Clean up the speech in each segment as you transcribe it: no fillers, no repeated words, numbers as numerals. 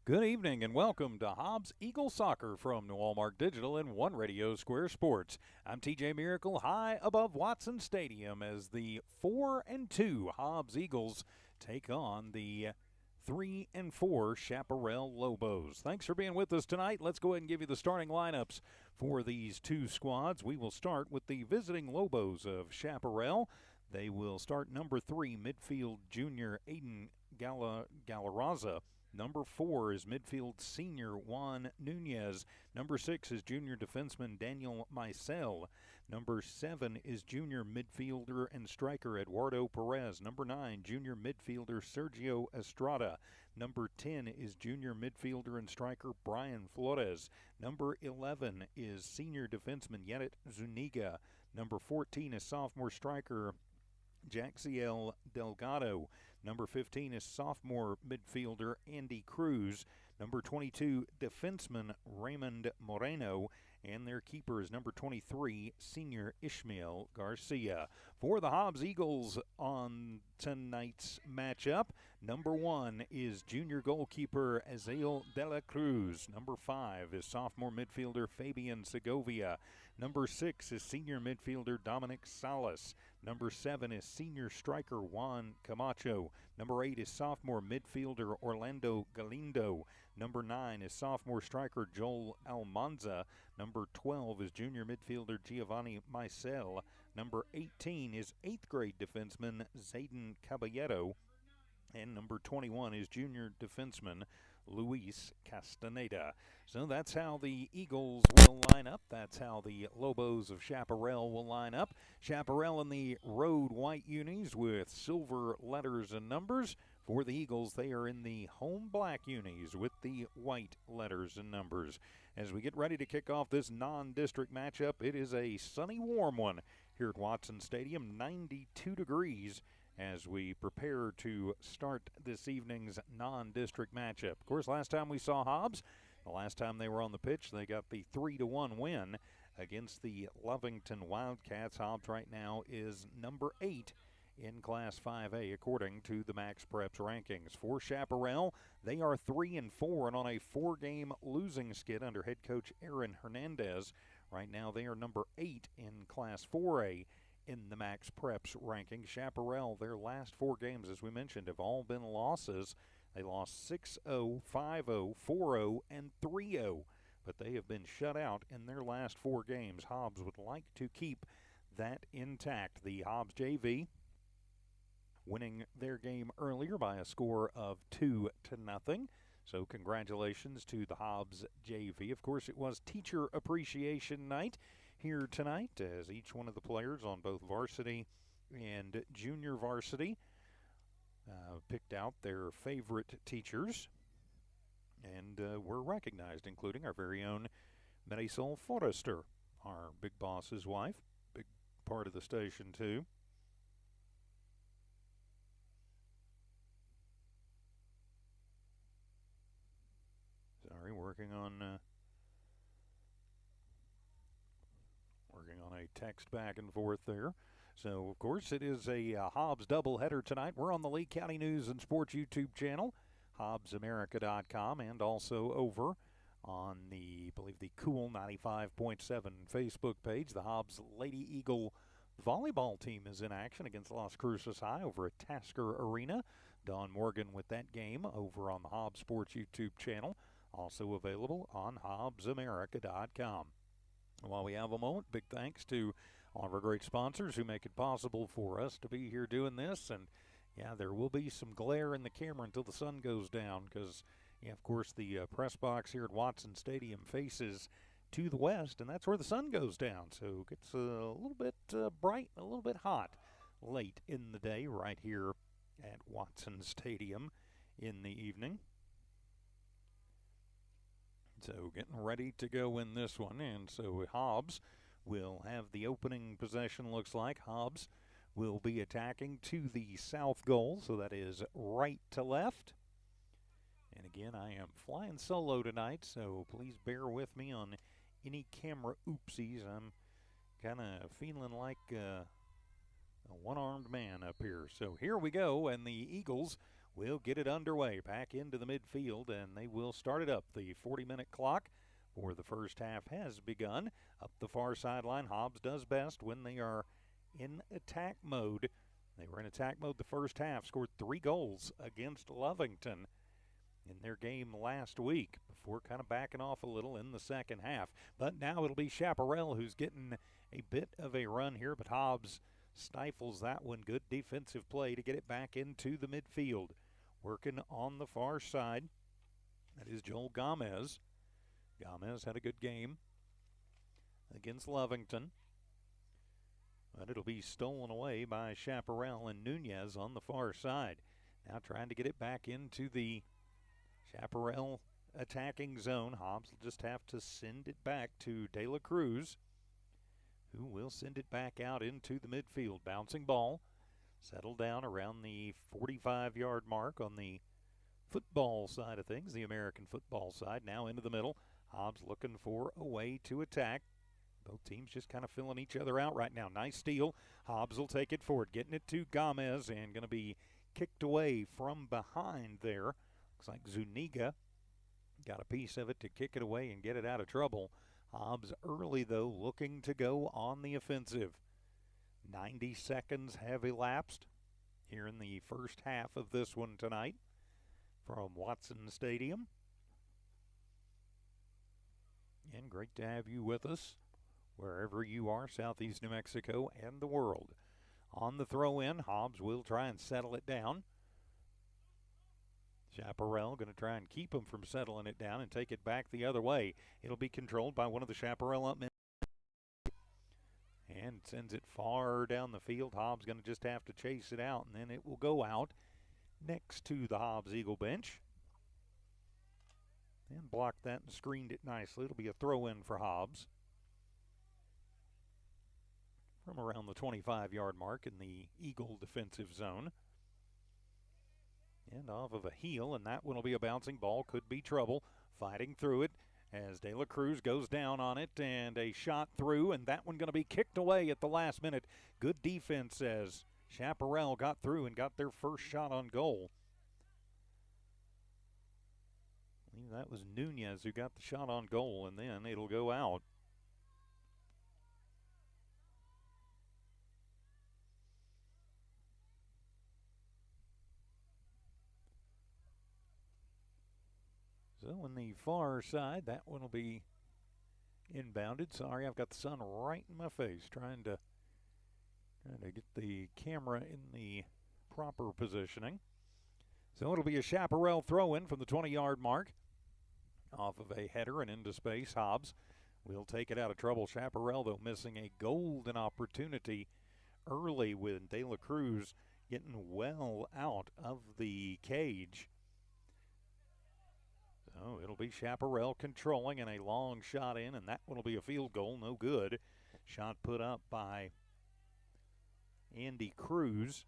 Good evening and welcome to Hobbs Eagle Soccer from New Walmart Digital and One Radio Square Sports. I'm TJ Miracle high above Watson Stadium as the 4-2 Hobbs Eagles take on the 3-4 Chaparral Lobos. Thanks for being with us tonight. Let's go ahead and give you the starting lineups for these two squads. We will start with the visiting Lobos of Chaparral. They will start number 3 midfield junior Aiden Galarraza. Number 4 is midfield senior Juan Nunez. Number 6 is junior defenseman Daniel Maisel. Number 7 is junior midfielder and striker Eduardo Perez. Number 9, junior midfielder Sergio Estrada. Number 10 is junior midfielder and striker Brian Flores. Number 11 is senior defenseman Yedit Zuniga. Number 14 is sophomore striker Jaxiel Delgado. Number 15 is sophomore midfielder Andy Cruz. Number 22, defenseman Raymond Moreno. And their keeper is number 23, senior Ishmael Garcia. For the Hobbs Eagles on tonight's matchup, number 1 is junior goalkeeper Azael De La Cruz. Number 5 is sophomore midfielder Fabian Segovia. Number 6 is senior midfielder Dominic Salas. Number 7 is senior striker Juan Camacho. Number 8 is sophomore midfielder Orlando Galindo. Number 9 is sophomore striker Joel Almanza. Number 12 is junior midfielder Giovanni Maisel. Number 18 is 8th grade defenseman Zayden Caballero. And number 21 is junior defenseman Luis Castaneda. So that's how the Eagles will line up. That's how the Lobos of Chaparral will line up. Chaparral in the road white unis with silver letters and numbers. For the Eagles, they are in the home black unis with the white letters and numbers. As we get ready to kick off this non-district matchup, it is a sunny, warm one here at Watson Stadium, 92 degrees. As we prepare to start this evening's non-district matchup. Of course, last time we saw Hobbs, the last time they were on the pitch, they got the 3-1 win against the Lovington Wildcats. Hobbs right now is number 8 in Class 5A according to the Max Preps rankings. For Chaparral, they are 3-4 and on a 4-game losing skid under head coach Aaron Hernandez. Right now they are number 8 in Class 4A. In the Max Preps ranking. Chaparral, their last 4 games, as we mentioned, have all been losses. They lost 6-0, 5-0, 4-0, and 3-0. But they have been shut out in their last 4 games. Hobbs would like to keep that intact. The Hobbs JV winning their game earlier by a score of 2-0. So congratulations to the Hobbs JV. Of course, it was Teacher Appreciation Night here tonight as each one of the players on both varsity and junior varsity picked out their favorite teachers and were recognized, including our very own Marisol Forrester, our big boss's wife, big part of the station too. Sorry, working on a text back and forth there. So, of course, it is a Hobbs doubleheader tonight. We're on the Lee County News and Sports YouTube channel, HobbsAmerica.com, and also over on the, I believe, the Cool 95.7 Facebook page. The Hobbs Lady Eagle volleyball team is in action against Las Cruces High over at Tasker Arena. Dawn Morgan with that game over on the Hobbs Sports YouTube channel, also available on HobbsAmerica.com. While we have a moment, big thanks to all of our great sponsors who make it possible for us to be here doing this. And, yeah, there will be some glare in the camera until the sun goes down because, yeah, of course, the press box here at Watson Stadium faces to the west, and that's where the sun goes down. So it gets a little bit bright, a little bit hot late in the day right here at Watson Stadium in the evening. So getting ready to go in this one, and so Hobbs will have the opening possession, looks like. Hobbs will be attacking to the south goal, so that is right to left. And again, I am flying solo tonight, so please bear with me on any camera oopsies. I'm kind of feeling like a one-armed man up here. So here we go, and the Eagles will get it underway back into the midfield, and they will start it up. The 40-minute clock for the first half has begun. Up the far sideline, Hobbs does best when they are in attack mode. They were in attack mode the first half, scored 3 goals against Lovington in their game last week before kind of backing off a little in the second half. But now it'll be Chaparral who's getting a bit of a run here, but Hobbs stifles that one. Good defensive play to get it back into the midfield. Working on the far side, that is Joel Gomez. Gomez had a good game against Lovington, but it'll be stolen away by Chaparral and Nunez on the far side. Now trying to get it back into the Chaparral attacking zone. Hobbs will just have to send it back to De La Cruz, who will send it back out into the midfield. Bouncing ball, settled down around the 45-yard mark on the football side of things, the American football side. Now into the middle. Hobbs looking for a way to attack. Both teams just kind of filling each other out right now. Nice steal. Hobbs will take it forward, getting it to Gomez, and going to be kicked away from behind there. Looks like Zuniga got a piece of it to kick it away and get it out of trouble. Hobbs early, though, looking to go on the offensive. 90 seconds have elapsed here in the first half of this one tonight from Watson Stadium. And great to have you with us wherever you are, Southeast New Mexico and the world. On the throw-in, Hobbs will try and settle it down. Chaparral going to try and keep him from settling it down and take it back the other way. It'll be controlled by one of the Chaparral up men. And sends it far down the field. Hobbs going to just have to chase it out, and then it will go out next to the Hobbs Eagle bench. And blocked that and screened it nicely. It'll be a throw-in for Hobbs from around the 25-yard mark in the Eagle defensive zone. And off of a heel, and that one will be a bouncing ball. Could be trouble. Fighting through it as De La Cruz goes down on it, and a shot through, and that one going to be kicked away at the last minute. Good defense as Chaparral got through and got their first shot on goal. I believe that was Nunez who got the shot on goal, and then it'll go out. So on the far side, that one will be inbounded. Sorry, I've got the sun right in my face, trying to get the camera in the proper positioning. So it'll be a Chaparral throw-in from the 20-yard mark. Off of a header and into space. Hobbs will take it out of trouble. Chaparral, though, missing a golden opportunity early with De La Cruz getting well out of the cage. So it'll be Chaparral controlling, and a long shot in, and that one will be a field goal. No good. Shot put up by Andy Cruz,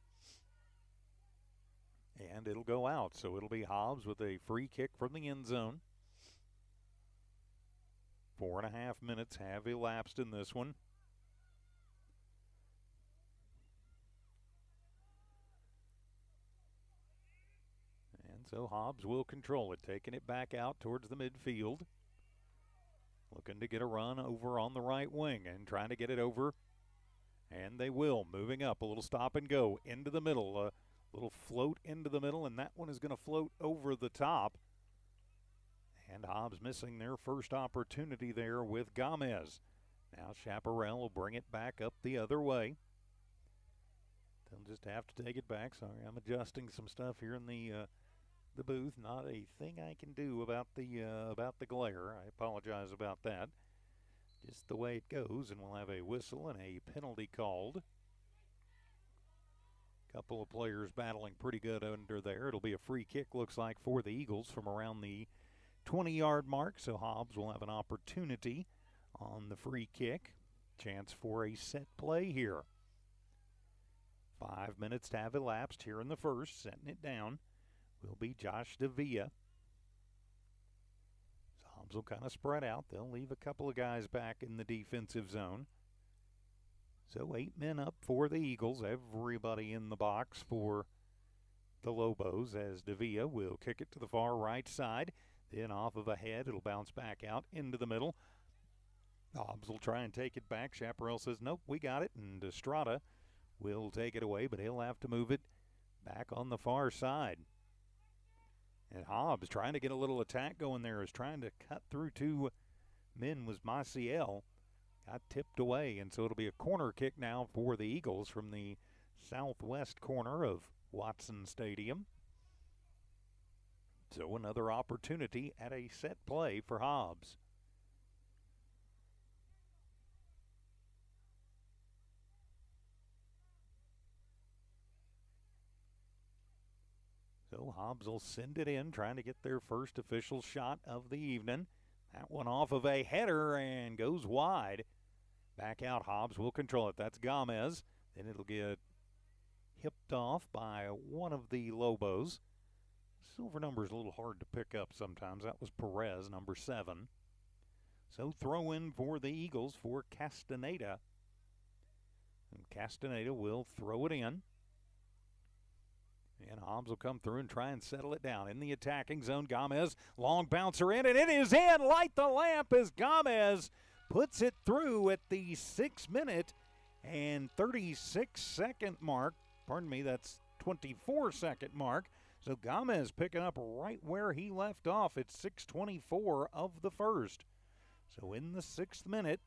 and it'll go out. So it'll be Hobbs with a free kick from the end zone. 4.5 minutes have elapsed in this one. And so Hobbs will control it, taking it back out towards the midfield. Looking to get a run over on the right wing and trying to get it over. And they will, moving up, a little stop and go into the middle. A little float into the middle, and that one is going to float over the top. And Hobbs missing their first opportunity there with Gomez. Now Chaparral will bring it back up the other way. They'll just have to take it back. Sorry, I'm adjusting some stuff here in the booth. Not a thing I can do about the glare. I apologize about that. Just the way it goes, and we'll have a whistle and a penalty called. Couple of players battling pretty good under there. It'll be a free kick, looks like, for the Eagles from around the 20-yard mark, so Hobbs will have an opportunity on the free kick. Chance for a set play here. 5 minutes to have elapsed here in the first. Setting it down will be Josh Davia. So Hobbs will kind of spread out. They'll leave a couple of guys back in the defensive zone. So 8 men up for the Eagles. Everybody in the box for the Lobos, as Davia will kick it to the far right side. Then off of a head, it'll bounce back out into the middle. Hobbs will try and take it back. Chaparral says, nope, we got it. And Estrada will take it away, but he'll have to move it back on the far side. And Hobbs trying to get a little attack going there, is trying to cut through two men was Maciel. Got tipped away, and so it'll be a corner kick now for the Eagles from the southwest corner of Watson Stadium. So another opportunity at a set play for Hobbs. So Hobbs will send it in, trying to get their first official shot of the evening. That one off of a header and goes wide. Back out, Hobbs will control it. That's Gomez. Then it'll get hipped off by one of the Lobos. Silver number is a little hard to pick up sometimes. That was Perez, number 7. So throw in for the Eagles for Castaneda. And Castaneda will throw it in. And Hobbs will come through and try and settle it down in the attacking zone. Gomez, long bouncer in, and it is in. Light the lamp as Gomez puts it through at the 6-minute and 36-second mark. Pardon me, that's 24-second mark. So Gomez picking up right where he left off at 6:24 of the first. So in the 6th minute,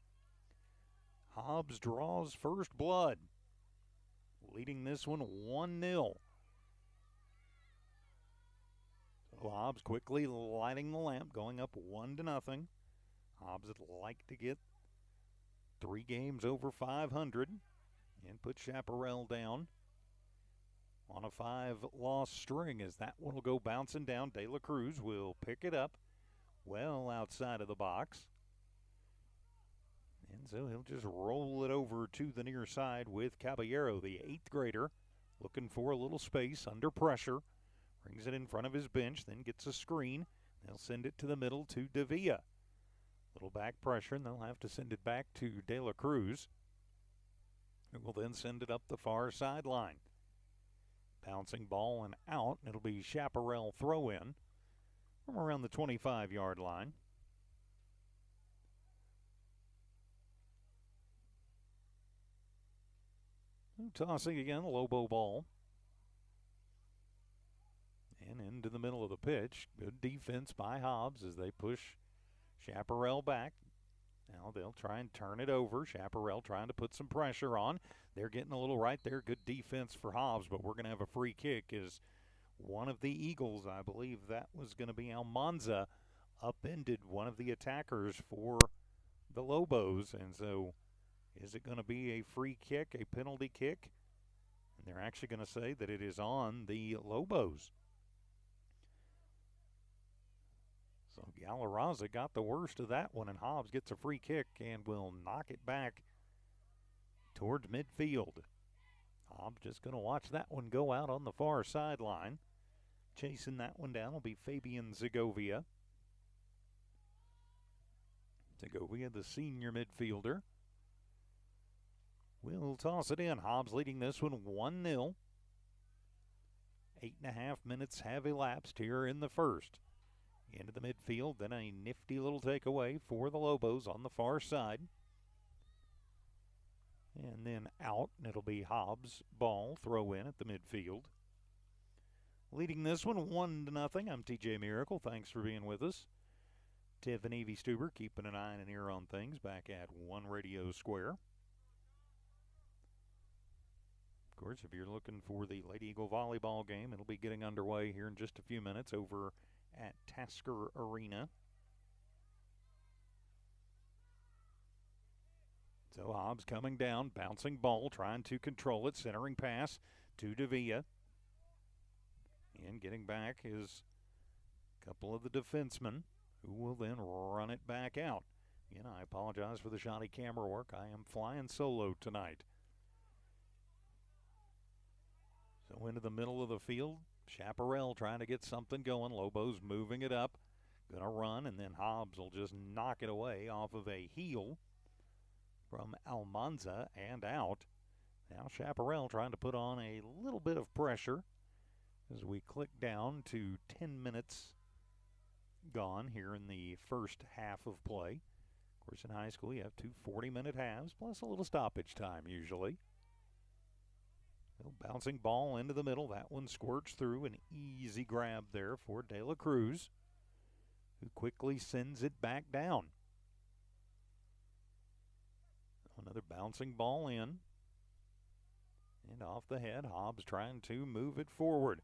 Hobbs draws first blood, leading this one 1-0. Hobbs quickly lighting the lamp, going up 1-0. Hobbs would like to get 3 games over 500 and put Chaparral down on a 5-loss string, as that one will go bouncing down. De La Cruz will pick it up well outside of the box. And so he'll just roll it over to the near side with Caballero, the 8th grader, looking for a little space under pressure. Brings it in front of his bench, then gets a screen. They'll send it to the middle to Davia. Little back pressure, and they'll have to send it back to De La Cruz, who will then send it up the far sideline. Bouncing ball and out, and it'll be Chaparral throw in from around the 25-yard line. Tossing again, Lobo ball. And into the middle of the pitch. Good defense by Hobbs as they push Chaparral back. Now they'll try and turn it over. Chaparral trying to put some pressure on. They're getting a little right there. Good defense for Hobbs, but we're going to have a free kick as one of the Eagles, I believe that was going to be Almanza, upended one of the attackers for the Lobos. And so is it going to be a free kick, a penalty kick? And they're actually going to say that it is on the Lobos. So Galarraza got the worst of that one, and Hobbs gets a free kick and will knock it back towards midfield. Hobbs just going to watch that one go out on the far sideline. Chasing that one down will be Fabian Segovia. Segovia, the senior midfielder, will toss it in. Hobbs leading this one 1-0. 8.5 minutes have elapsed here in the first. Into the midfield, then a nifty little takeaway for the Lobos on the far side. And then out, and it'll be Hobbs' ball, throw in at the midfield. Leading this one 1-0. I'm TJ Miracle. Thanks for being with us. Tiff and Evie Stuber keeping an eye and an ear on things back at One Radio Square. Of course, if you're looking for the Lady Eagle volleyball game, it'll be getting underway here in just a few minutes over at Tasker Arena. So Hobbs coming down, bouncing ball, trying to control it, centering pass to Davia. And getting back is a couple of the defensemen, who will then run it back out. Again, I apologize for the shoddy camera work. I am flying solo tonight. So into the middle of the field, Chaparral trying to get something going. Lobos moving it up. Going to run, and then Hobbs will just knock it away off of a heel from Almanza and out. Now Chaparral trying to put on a little bit of pressure. as we click down to 10 minutes gone here in the first half of play. Of course, in high school, you have two 40-minute halves, plus a little stoppage time usually. Bouncing ball into the middle. That one squirts through. An easy grab there for De La Cruz, who quickly sends it back down. Another bouncing ball in. And off the head, Hobbs trying to move it forward.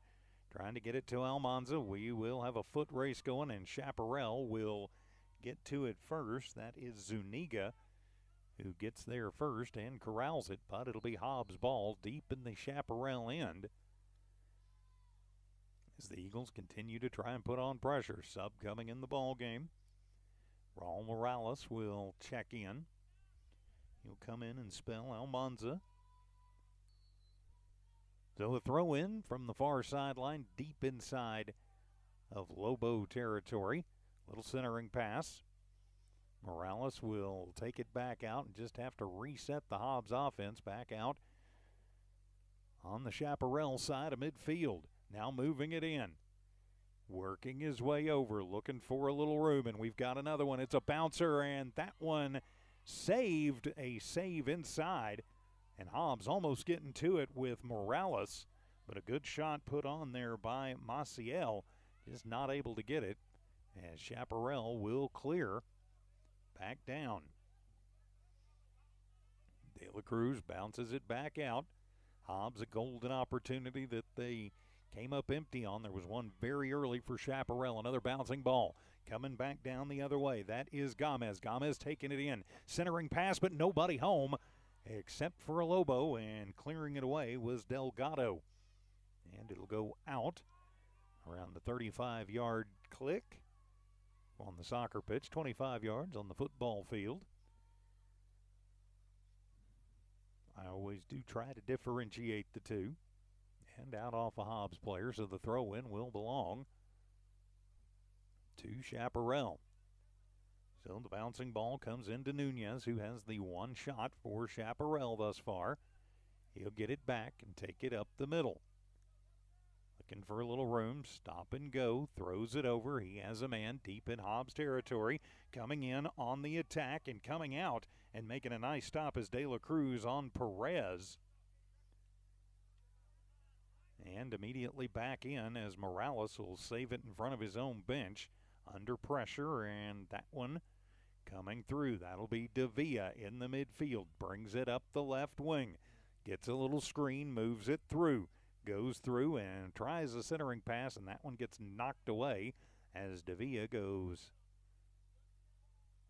Trying to get it to Almanza. We will have a foot race going, and Chaparral will get to it first. That is Zuniga, who gets there first and corrals it, but it'll be Hobbs' ball deep in the Chaparral end as the Eagles continue to try and put on pressure. Sub coming in the ball game. Raul Morales will check in. He'll come in and spell Almanza. So a throw in from the far sideline, deep inside of Lobo territory. Little centering pass. Morales will take it back out and just have to reset the Hobbs offense back out on the Chaparral side of midfield. Now moving it in. Working his way over, looking for a little room, and we've got another one. It's a bouncer, and that one saved a save inside. And Hobbs almost getting to it with Morales, but a good shot put on there by Maciel. Just not able to get it, as Chaparral will clear back down. De La Cruz bounces it back out. Hobbs a golden opportunity that they came up empty on. There was one very early for Chaparral. Another bouncing ball coming back down the other way. That is Gomez. Gomez taking it in. Centering pass, but nobody home except for a Lobo, and clearing it away was Delgado. And it'll go out around the 35-yard click on the soccer pitch, 25 yards on the football field. I always do try to differentiate the two. And out off a Hobbs player, so the throw-in will belong to Chaparral. So the bouncing ball comes into Nunez, who has the one shot for Chaparral thus far. He'll get it back and take it up the middle. Looking for a little room, stop and go, throws it over. He has a man deep in Hobbs territory. Coming in on the attack and coming out and making a nice stop is De La Cruz on Perez. And immediately back in as Morales will save it in front of his own bench. Under pressure, and that one coming through. That'll be Davia in the midfield. Brings it up the left wing. Gets a little screen, moves it through. Goes through and tries a centering pass, and that one gets knocked away as Davia goes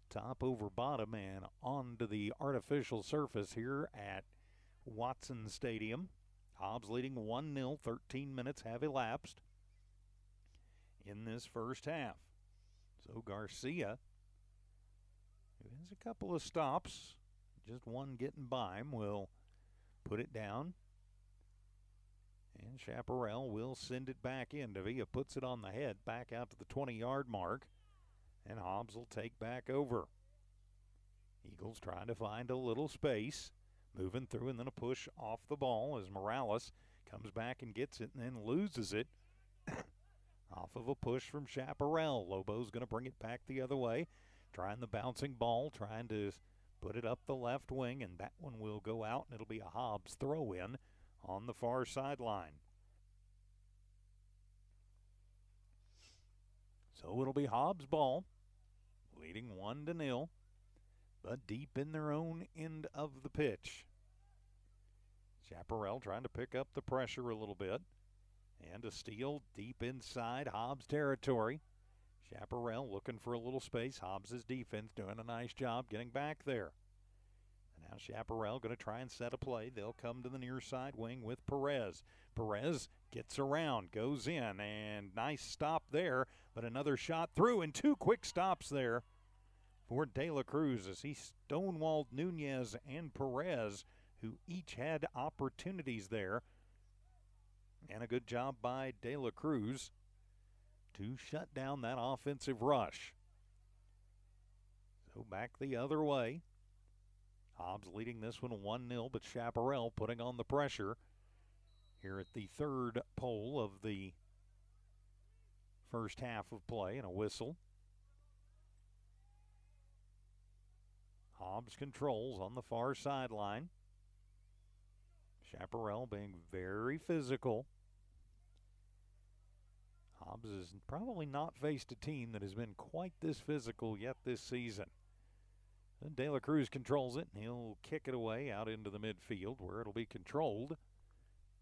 top over bottom and onto the artificial surface here at Watson Stadium. Hobbs leading 1-0, 13 minutes have elapsed in this first half. So Garcia, who has a couple of stops, just one getting by him, will put it down. And Chaparral will send it back in. Davia puts it on the head, back out to the 20-yard mark. And Hobbs will take back over. Eagles trying to find a little space. Moving through, and then a push off the ball as Morales comes back and gets it and then loses it off of a push from Chaparral. Lobo's going to bring it back the other way. Trying the bouncing ball, trying to put it up the left wing, and that one will go out, and it'll be a Hobbs throw-in on the far sideline. So it'll be Hobbs' ball, leading 1-0. But deep in their own end of the pitch. Chaparral trying to pick up the pressure a little bit. And a steal deep inside Hobbs territory. Chaparral looking for a little space. Hobbs' defense doing a nice job getting back there. And now Chaparral going to try and set a play. They'll come to the near side wing with Perez. Perez gets around, goes in, and nice stop there. But another shot through, and two quick stops there for De La Cruz as he stonewalled Nunez and Perez, who each had opportunities there. And a good job by De La Cruz to shut down that offensive rush. So back the other way. Hobbs leading this one 1-0, but Chaparral putting on the pressure. here at the third pole of the first half of play, and a whistle. Hobbs controls on the far sideline. Chaparral being very physical. Hobbs has probably not faced a team that has been quite this physical yet this season. And De La Cruz controls it, and he'll kick it away out into the midfield where it'll be controlled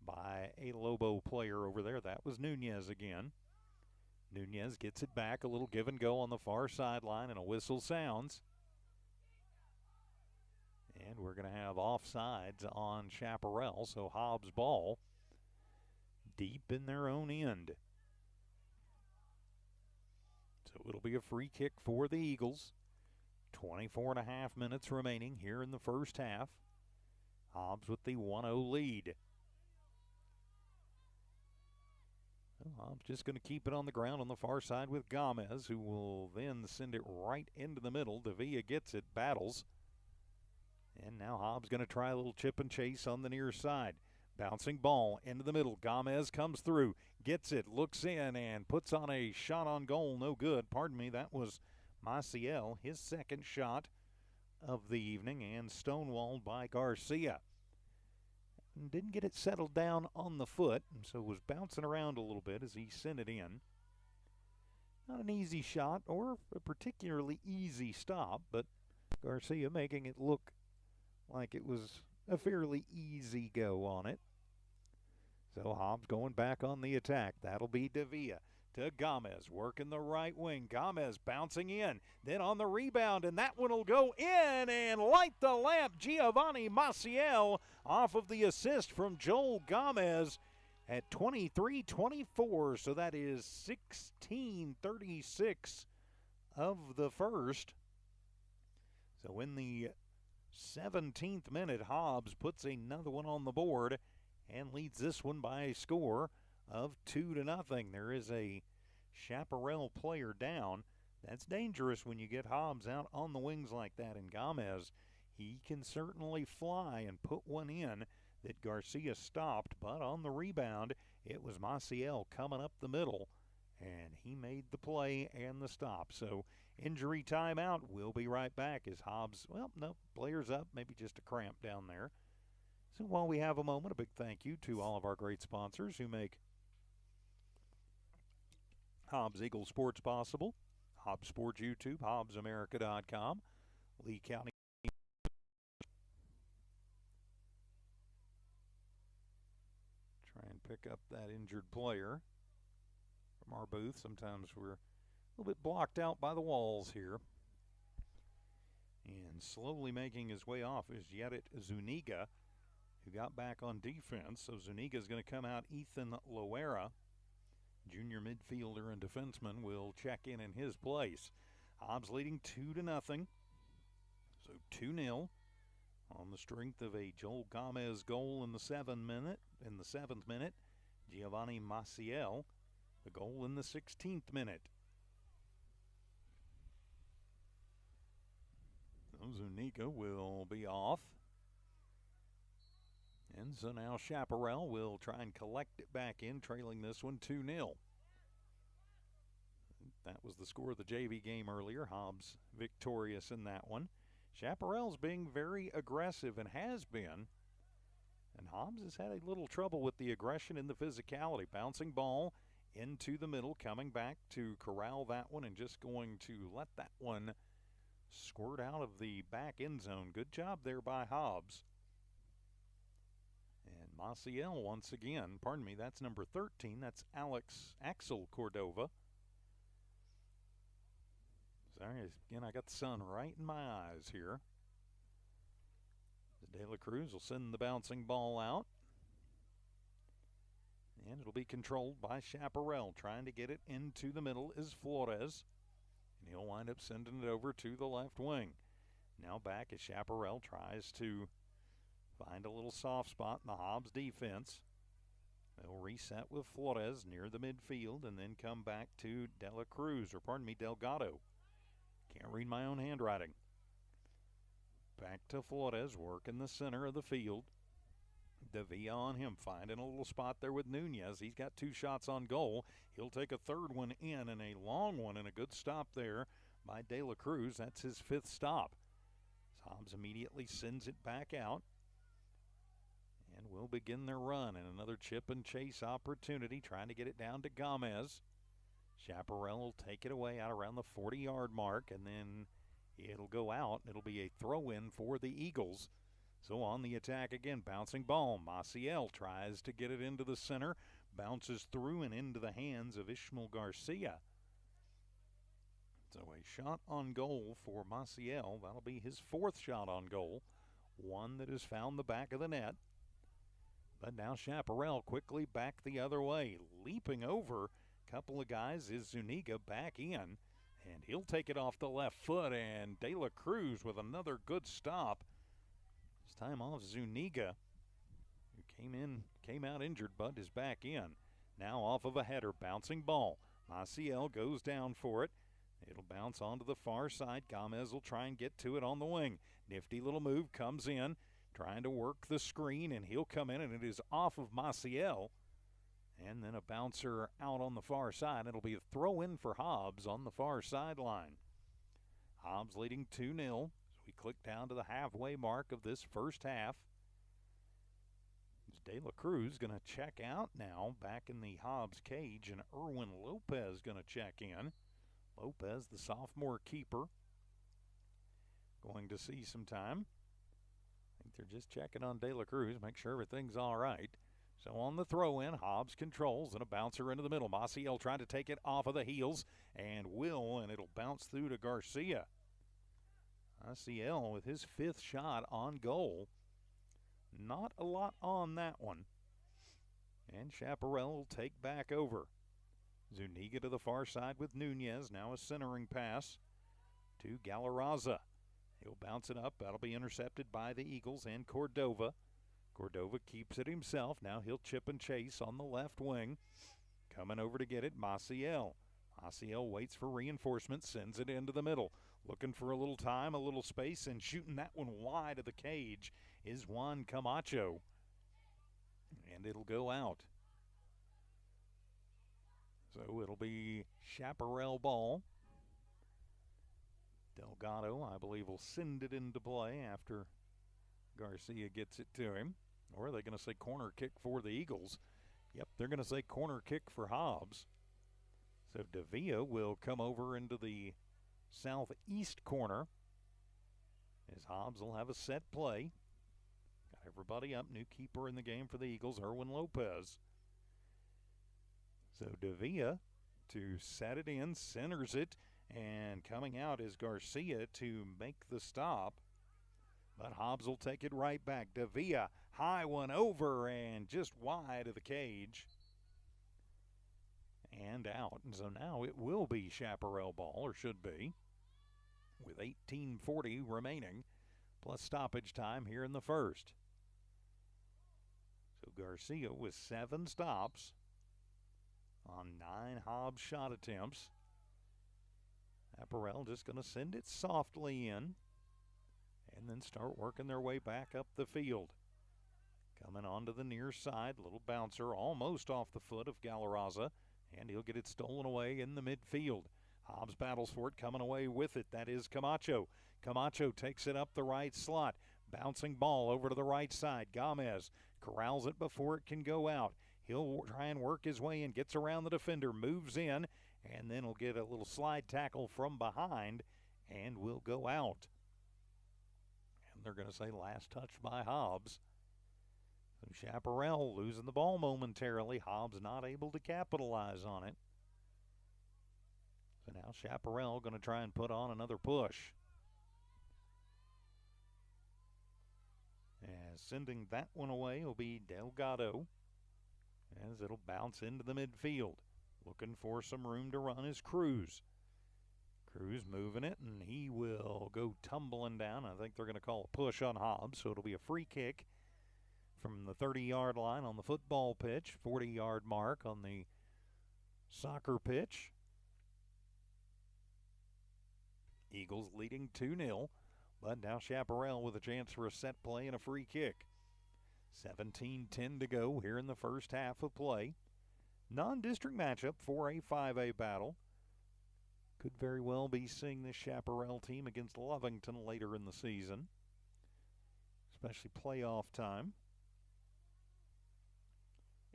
by a Lobo player over there. That was Nunez again. Nunez gets it back, a little give and go on the far sideline, and a whistle sounds. And we're going to have offsides on Chaparral, so Hobbs ball deep in their own end. So it'll be a free kick for the Eagles. 24.5 minutes remaining here in the first half. Hobbs with the 1-0 lead. Well, Hobbs just going to keep it on the ground on the far side with Gomez, who will then send it right into the middle. Davia gets it, battles. And now Hobbs going to try a little chip and chase on the near side. Bouncing ball into the middle. Gomez comes through, gets it, looks in, and puts on a shot on goal. No good. Pardon me, that was Maciel, his second shot of the evening, and stonewalled by Garcia. And didn't get it settled down on the foot, and so was bouncing around a little bit as he sent it in. Not an easy shot or a particularly easy stop, but Garcia making it look like it was a fairly easy go on it. So Hobbs going back on the attack. That'll be Davia to Gomez, working the right wing. Gomez bouncing in, then on the rebound, and that one will go in and light the lamp. Giovanni Maciel off of the assist from Joel Gomez at 23-24. So that is 16:36 of the first. So in the 17th minute, Hobbs puts another one on the board and leads this one by a score of 2-0. There is a Chaparral player down. That's dangerous when you get Hobbs out on the wings like that. And Gomez, he can certainly fly and put one in that Garcia stopped. But on the rebound, it was Maciel coming up the middle, and he made the play and the stop. So injury timeout. We'll be right back as Hobbs, well, no, player's up, maybe just a cramp down there. So while we have a moment, a big thank you to all of our great sponsors who make Hobbs Eagle Sports possible. Hobbs Sports YouTube, HobbsAmerica.com, Lee County. Try and pick up that injured player from our booth. Sometimes we're a little bit blocked out by the walls here. And slowly making his way off is Yerit Zuniga, who got back on defense. So Zuniga is going to come out. Ethan Loera, junior midfielder and defenseman, will check in his place. Hobbs leading 2-0. So 2-0 on the strength of a Joel Gomez goal in the 7th minute. Giovanni Maciel, the goal in the 16th minute. So Zuniga will be off. And so now Chaparral will try and collect it back in, trailing this one 2-0. That was the score of the JV game earlier. Hobbs victorious in that one. Chaparral's being very aggressive and has been. And Hobbs has had a little trouble with the aggression and the physicality. Bouncing ball into the middle, coming back to corral that one and just going to let that one squirt out of the back end zone. Good job there by Hobbs. And Maciel once again, pardon me, that's number 13. That's Axel Cordova. Sorry, again, I got the sun right in my eyes here. De La Cruz will send the bouncing ball out. And it'll be controlled by Chaparral. Trying to get it into the middle is Flores. And he'll wind up sending it over to the left wing. Now back as Chaparral tries to find a little soft spot in the Hobbs defense. They'll reset with Flores near the midfield and then come back to Delgado. Can't read my own handwriting. Back to Flores, work in the center of the field. Davia on him, finding a little spot there with Nunez. He's got 2 shots on goal. He'll take a third one in and a long one, and a good stop there by De La Cruz. That's his 5th stop. Hobbs immediately sends it back out and will begin their run. And another chip and chase opportunity, trying to get it down to Gomez. Chaparral will take it away out around the 40-yard mark, and then it'll go out. It'll be a throw-in for the Eagles. So on the attack again, bouncing ball. Maciel tries to get it into the center, bounces through and into the hands of Ishmael Garcia. So a shot on goal for Maciel. That'll be his 4th shot on goal, one that has found the back of the net. But now Chaparral quickly back the other way, leaping over a couple of guys is Zuniga back in, and he'll take it off the left foot, and De La Cruz with another good stop. This time off Zuniga, who came out injured, but is back in. Now off of a header, bouncing ball. Maciel goes down for it. It'll bounce onto the far side. Gomez will try and get to it on the wing. Nifty little move, comes in, trying to work the screen, and he'll come in, and it is off of Maciel. And then a bouncer out on the far side. It'll be a throw-in for Hobbs on the far sideline. Hobbs leading 2-0 as we click down to the halfway mark of this first half. De La Cruz going to check out now back in the Hobbs cage, and Erwin Lopez going to check in. Lopez, the sophomore keeper, going to see some time. I think they're just checking on De La Cruz, make sure everything's all right. So on the throw-in, Hobbs controls, and a bouncer into the middle. Maciel trying to take it off of the heels, and it'll bounce through to Garcia. Maciel with his 5th shot on goal. Not a lot on that one. And Chaparral will take back over. Zuniga to the far side with Nunez. Now a centering pass to Galarraza. He'll bounce it up. That'll be intercepted by the Eagles and Cordova. Cordova keeps it himself. Now he'll chip and chase on the left wing. Coming over to get it, Maciel. Maciel waits for reinforcements, sends it into the middle. Looking for a little time, a little space, and shooting that one wide of the cage is Juan Camacho. And it'll go out. So it'll be Chaparral ball. Delgado, I believe, will send it into play after Garcia gets it to him. Or are they going to say corner kick for the Eagles? Yep, they're going to say corner kick for Hobbs. So Davia will come over into the southeast corner as Hobbs will have a set play. Got everybody up. New keeper in the game for the Eagles, Erwin Lopez. So Davia to set it in, centers it, and coming out is Garcia to make the stop. But Hobbs will take it right back. Davia, high one over and just wide of the cage. And out. And so now it will be Chaparral ball, or should be, with 18:40 remaining, plus stoppage time here in the first. So Garcia with 7 stops on 9 Hobbs shot attempts. Chaparral just going to send it softly in and then start working their way back up the field. Coming onto the near side, little bouncer almost off the foot of Galarraza, and he'll get it stolen away in the midfield. Hobbs battles for it, coming away with it. That is Camacho. Camacho takes it up the right slot. Bouncing ball over to the right side. Gomez corrals it before it can go out. He'll try and work his way in, gets around the defender, moves in, and then he'll get a little slide tackle from behind and will go out. And they're going to say last touch by Hobbs. So Chaparral losing the ball momentarily. Hobbs not able to capitalize on it. So now Chaparral going to try and put on another push. And sending that one away will be Delgado, as it'll bounce into the midfield. Looking for some room to run is Cruz. Cruz moving it, and he will go tumbling down. I think they're going to call a push on Hobbs, so it'll be a free kick from the 30-yard line on the football pitch, 40-yard mark on the soccer pitch. Eagles leading 2-0, but now Chaparral with a chance for a set play and a free kick. 17-10 to go here in the first half of play. Non-district matchup for a 5A battle. Could very well be seeing this Chaparral team against Lovington later in the season, especially playoff time.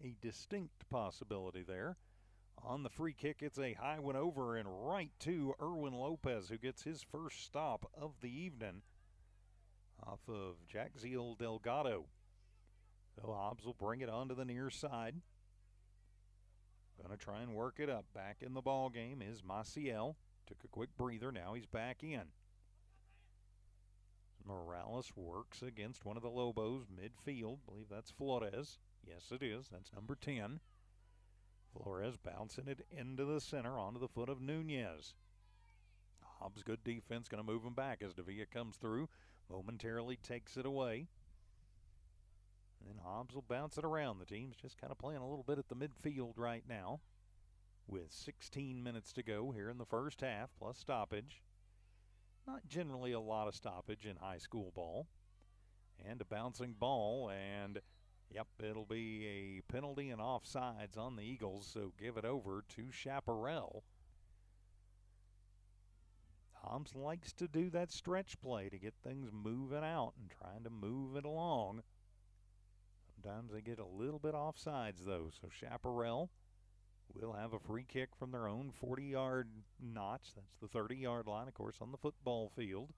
A distinct possibility there. On the free kick, it's a high one over and right to Erwin Lopez, who gets his first stop of the evening off of Jackziel Delgado. So Hobbs will bring it onto the near side. Going to try and work it up. Back in the ball game is Maciel. Took a quick breather. Now he's back in. Morales works against one of the Lobos midfield. I believe that's Flores. Yes, it is. That's number 10. Flores bouncing it into the center onto the foot of Nunez. Hobbs, good defense, going to move him back as Davia comes through. Momentarily takes it away. And then Hobbs will bounce it around. The team's just kind of playing a little bit at the midfield right now with 16 minutes to go here in the first half, plus stoppage. Not generally a lot of stoppage in high school ball. And a bouncing ball, and yep, it'll be a penalty and offsides on the Eagles, so give it over to Chaparral. Hobbs likes to do that stretch play to get things moving out and trying to move it along. Sometimes they get a little bit offsides, though, so Chaparral will have a free kick from their own 40-yard notch. That's the 30-yard line, of course, on the football field.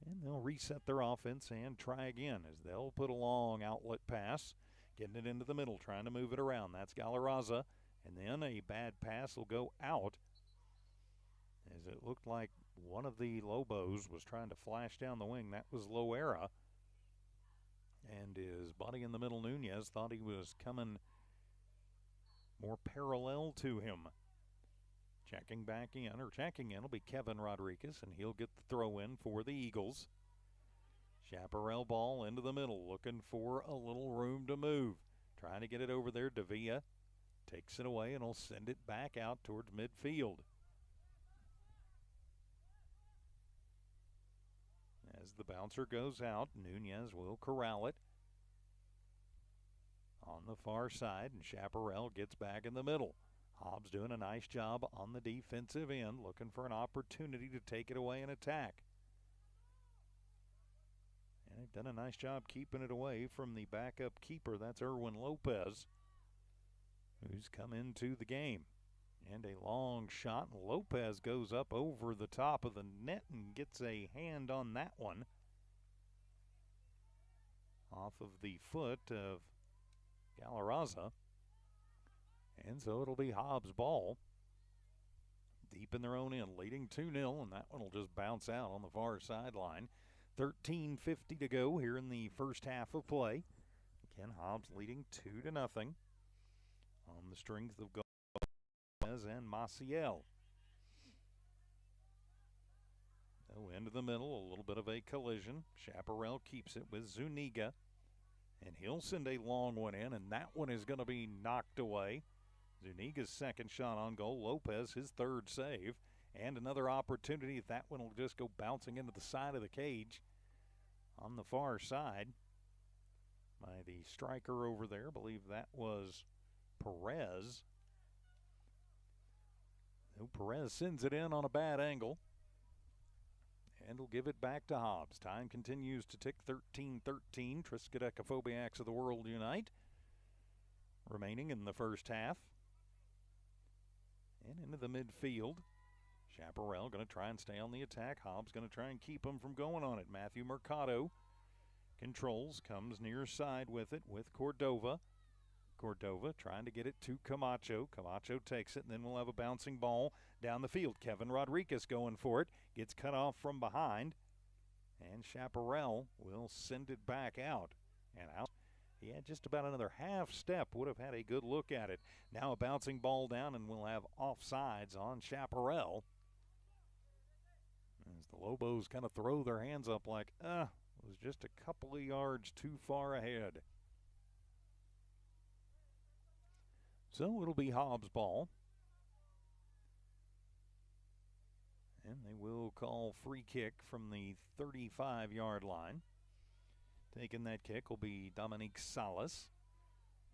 And they'll reset their offense and try again as they'll put a long outlet pass, getting it into the middle, trying to move it around. That's Galarraza. And then a bad pass will go out as it looked like one of the Lobos was trying to flash down the wing. That was Loera. And his buddy in the middle, Nunez, thought he was coming more parallel to him. Checking in will be Kevin Rodriguez, and he'll get the throw in for the Eagles. Chaparral ball into the middle, looking for a little room to move. Trying to get it over there. Davia takes it away and will send it back out towards midfield. As the bouncer goes out, Nunez will corral it on the far side, and Chaparral gets back in the middle. Hobbs doing a nice job on the defensive end, looking for an opportunity to take it away and attack. And they've done a nice job keeping it away from the backup keeper. That's Erwin Lopez, who's come into the game. And a long shot, and Lopez goes up over the top of the net and gets a hand on that one off of the foot of Galarraza. And so it'll be Hobbs' ball deep in their own end, leading 2-0, and that one will just bounce out on the far sideline. 13:50 to go here in the first half of play. Again, Hobbs leading 2-0 on the strength of Gomez and Maciel. So into the middle, a little bit of a collision. Chaparral keeps it with Zuniga, and he'll send a long one in, and that one is going to be knocked away. Zuniga's second shot on goal. Lopez, his third save. And another opportunity. That one will just go bouncing into the side of the cage on the far side by the striker over there. I believe that was Perez. So Perez sends it in on a bad angle. And will give it back to Hobbs. Time continues to tick. 13-13. Triskaidekaphobia of the world unite. Remaining in the first half. And into the midfield. Chaparral going to try and stay on the attack. Hobbs going to try and keep him from going on it. Matthew Mercado controls, comes near side with it with Cordova. Cordova trying to get it to Camacho. Camacho takes it, and then we'll have a bouncing ball down the field. Kevin Rodriguez going for it. Gets cut off from behind. And Chaparral will send it back out. And out. He had just about another half step, would have had a good look at it. Now a bouncing ball down, and we'll have offsides on Chaparral. As the Lobos kind of throw their hands up like, it was just a couple of yards too far ahead. So it'll be Hobbs' ball. And they will call free kick from the 35-yard line. Taking that kick will be Dominique Salas.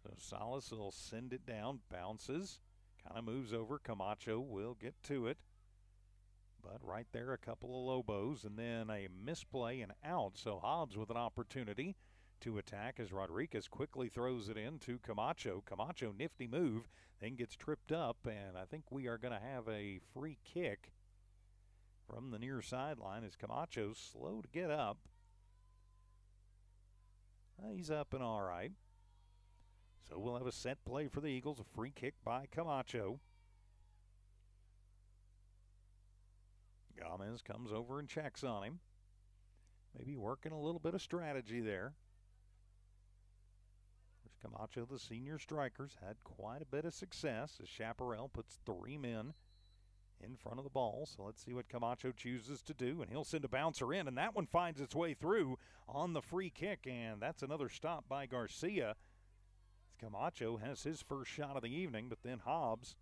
So Salas will send it down, bounces, kind of moves over. Camacho will get to it. But right there, a couple of Lobos, and then a misplay and out. So Hobbs with an opportunity to attack as Rodriguez quickly throws it in to Camacho. Camacho, nifty move, then gets tripped up, and I think we are going to have a free kick from the near sideline as Camacho's slow to get up. He's up and all right. So we'll have a set play for the Eagles, a free kick by Camacho. Gomez comes over and checks on him. Maybe working a little bit of strategy there. Camacho, the senior strikers, had quite a bit of success as Chaparral puts 3 men in front of the ball. So let's see what Camacho chooses to do, and he'll send a bouncer in, and that one finds its way through on the free kick, and that's another stop by Garcia. Camacho has his first shot of the evening, but then Hobbs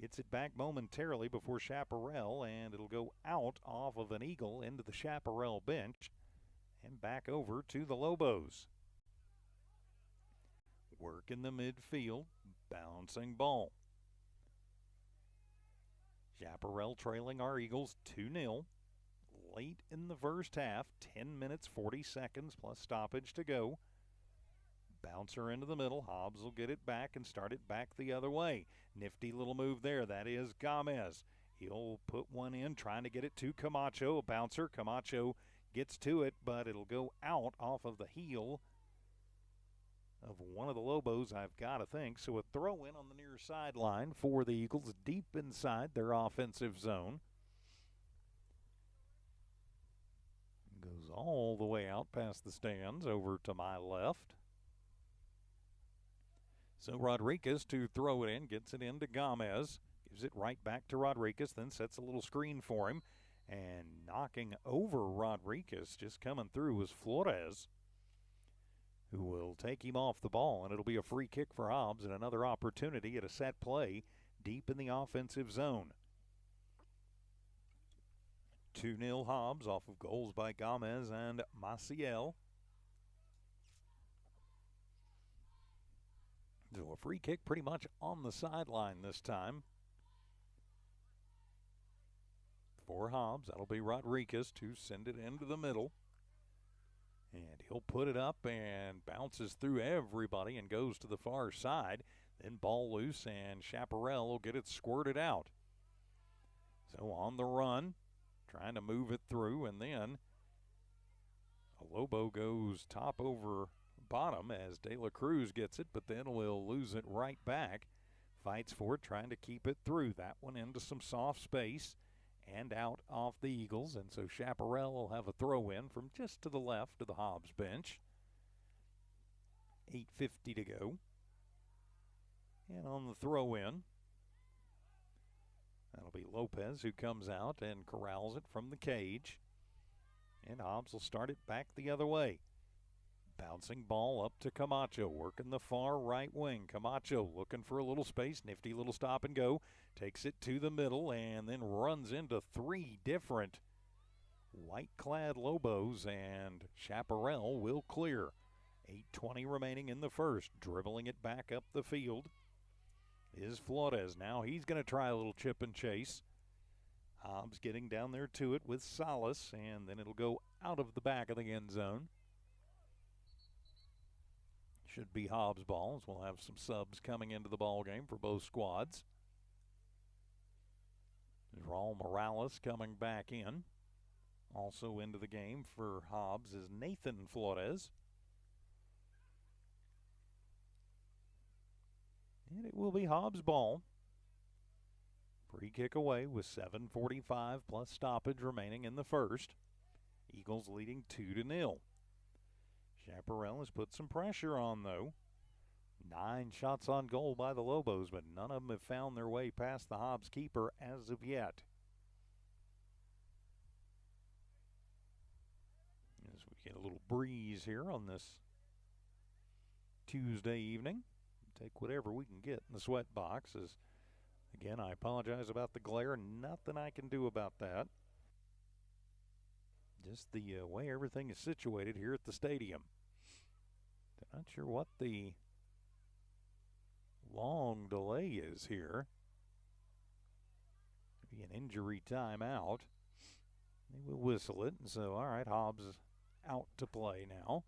gets it back momentarily before Chaparral, and it'll go out off of an Eagle into the Chaparral bench and back over to the Lobos. Work in the midfield, bouncing ball. Chaparral trailing our Eagles 2-0. Late in the first half, 10 minutes, 40 seconds plus stoppage to go. Bouncer into the middle. Hobbs will get it back and start it back the other way. Nifty little move there. That is Gomez. He'll put one in, trying to get it to Camacho. A bouncer. Camacho gets to it, but it'll go out off of the heel of one of the Lobos, I've got to think. So a throw in on the near sideline for the Eagles, deep inside their offensive zone. Goes all the way out past the stands over to my left. So Rodriguez to throw it in, gets it into Gomez, gives it right back to Rodriguez, then sets a little screen for him. And knocking over Rodriguez, just coming through, was Flores, who will take him off the ball, and it'll be a free kick for Hobbs and another opportunity at a set play deep in the offensive zone. 2-0 Hobbs off of goals by Gomez and Maciel. So a free kick pretty much on the sideline this time for Hobbs. That'll be Rodriguez to send it into the middle. And he'll put it up and bounces through everybody and goes to the far side. Then ball loose, and Chaparral will get it squirted out. So on the run, trying to move it through, and then a Lobo goes top over bottom as De La Cruz gets it, but then will lose it right back. Fights for it, trying to keep it through. That one into some soft space and out off the Eagles, and so Chaparral will have a throw in from just to the left of the Hobbs bench. 8:50 to go. And on the throw in, that'll be Lopez who comes out and corrals it from the cage. And Hobbs will start it back the other way. Bouncing ball up to Camacho, working the far right wing. Camacho looking for a little space, nifty little stop and go. Takes it to the middle and then runs into 3 different white-clad Lobos, and Chaparral will clear. 8:20 remaining in the first. Dribbling it back up the field is Flores. Now he's going to try a little chip and chase. Hobbs getting down there to it with Salas, and then it'll go out of the back of the end zone. Should be Hobbs' balls. We'll have some subs coming into the ball game for both squads. Raul Morales coming back in. Also into the game for Hobbs is Nathan Flores. And it will be Hobbs' ball. Free kick away with 7:45 plus stoppage remaining in the first. Eagles leading 2-0. Chaparral has put some pressure on, though. 9 shots on goal by the Lobos, but none of them have found their way past the Hobbs keeper as of yet. As we get a little breeze here on this Tuesday evening, take whatever we can get in the sweat boxes. Again, I apologize about the glare. Nothing I can do about that. Just the way everything is situated here at the stadium. I'm not sure what the long delay is here. Maybe an injury timeout. They will whistle it, and so, all right, Hobbs is out to play now.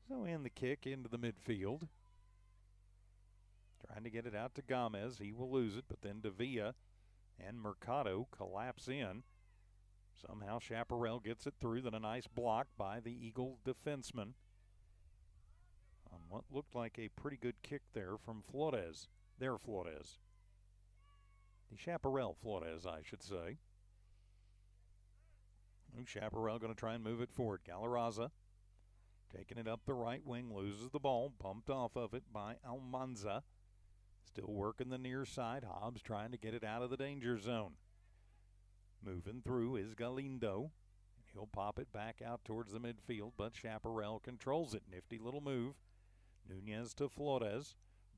So in the kick into the midfield. Trying to get it out to Gomez. He will lose it, but then Davia and Mercado collapse in. Somehow Chaparral gets it through, then a nice block by the Eagle defenseman on what looked like a pretty good kick there from Flores. Their Flores. The Chaparral Flores, I should say. Chaparral going to try and move it forward. Galarraza taking it up the right wing, loses the ball, bumped off of it by Almanza. Still working the near side. Hobbs trying to get it out of the danger zone. Moving through is Galindo. He'll pop it back out towards the midfield, but Chaparral controls it. Nifty little move. Nunez to Flores.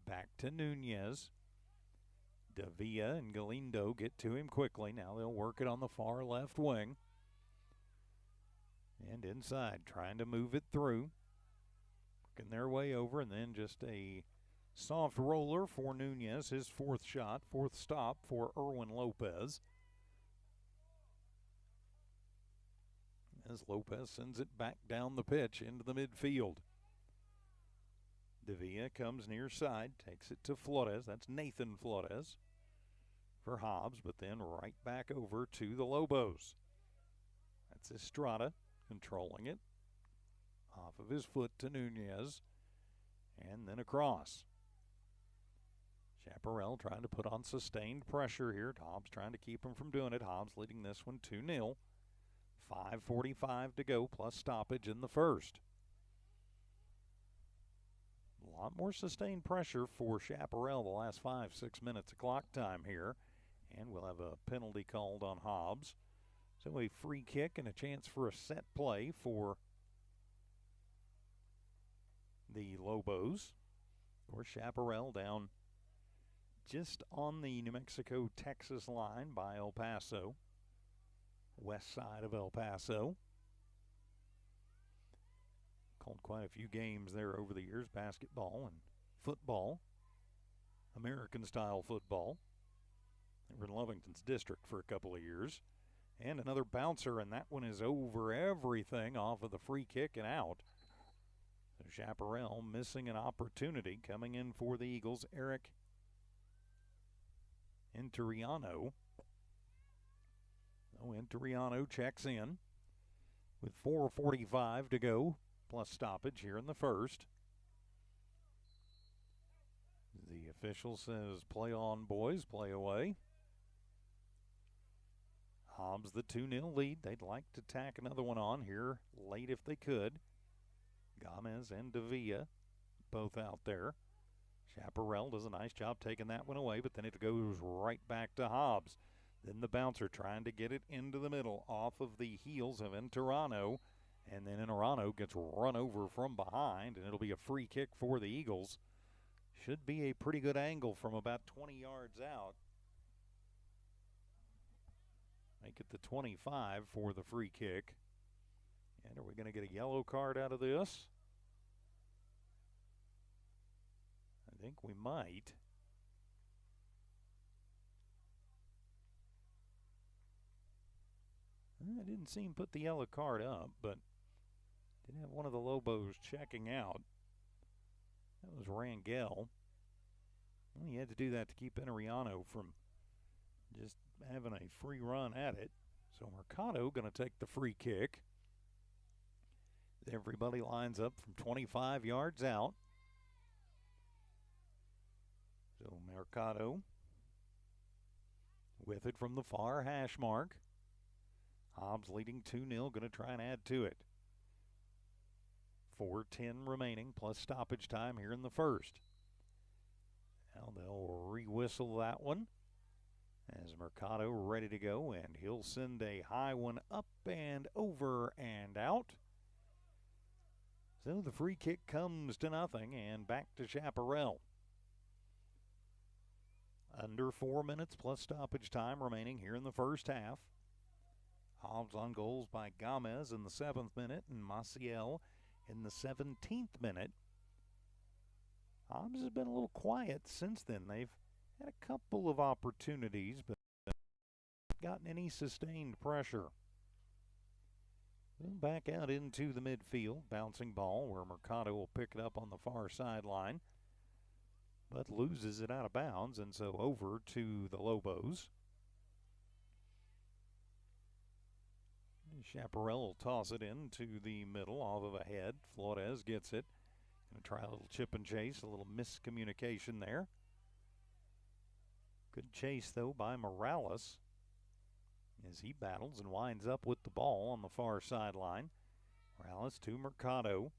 Back to Nunez. Davia and Galindo get to him quickly. Now they'll work it on the far left wing. And inside, trying to move it through. Working their way over, and then just a soft roller for Nunez. His fourth stop for Erwin Lopez. As Lopez sends it back down the pitch into the midfield. Davia comes near side, takes it to Flores. That's Nathan Flores for Hobbs, but then right back over to the Lobos. That's Estrada controlling it. Off of his foot to Nunez, and then across. Chaparral trying to put on sustained pressure here. Hobbs trying to keep him from doing it. Hobbs leading this one 2-0. 5:45 to go plus stoppage in the first. A lot more sustained pressure for Chaparral the last 5-6 minutes of clock time here. And we'll have a penalty called on Hobbs. So a free kick and a chance for a set play for the Lobos. Of course, Chaparral down just on the New Mexico-Texas line by El Paso. West side of El Paso. Called quite a few games there over the years, basketball and football, American-style football. They were in Lovington's district for a couple of years. And another bouncer, and that one is over everything off of the free kick and out. So Chaparral missing an opportunity. Coming in for the Eagles, Eric Interiano. So Interiano checks in with 4:45 to go, plus stoppage here in the first. The official says, play on, boys, play away. Hobbs the 2-0 lead. They'd like to tack another one on here late if they could. Gomez and Davia both out there. Chaparral does a nice job taking that one away, but then it goes right back to Hobbs. Then the bouncer trying to get it into the middle off of the heels of Interiano. And then Interiano gets run over from behind, and it'll be a free kick for the Eagles. Should be a pretty good angle from about 20 yards out. Make it the 25 for the free kick. And are we going to get a yellow card out of this? I think we might. I didn't see him put the yellow card up, but did have one of the Lobos checking out. That was Rangel. Well, he had to do that to keep Interiano from just having a free run at it. So Mercado going to take the free kick. Everybody lines up from 25 yards out. So Mercado with it from the far hash mark. Hobbs leading 2-0, going to try and add to it. 4:10 remaining plus stoppage time here in the first. Now they'll re-whistle that one as Mercado ready to go, and he'll send a high one up and over and out. So the free kick comes to nothing and back to Chaparral. Under 4 minutes plus stoppage time remaining here in the first half. Hobbs on goals by Gomez in the 7th minute and Maciel in the 17th minute. Hobbs has been a little quiet since then. They've had a couple of opportunities, but not gotten any sustained pressure. Then back out into the midfield, bouncing ball where Mercado will pick it up on the far sideline, but loses it out of bounds, and so over to the Lobos. Chaparral will toss it into the middle off of a head. Flores gets it. Going to try a little chip and chase, a little miscommunication there. Good chase, though, by Morales as he battles and winds up with the ball on the far sideline. Morales to Mercado.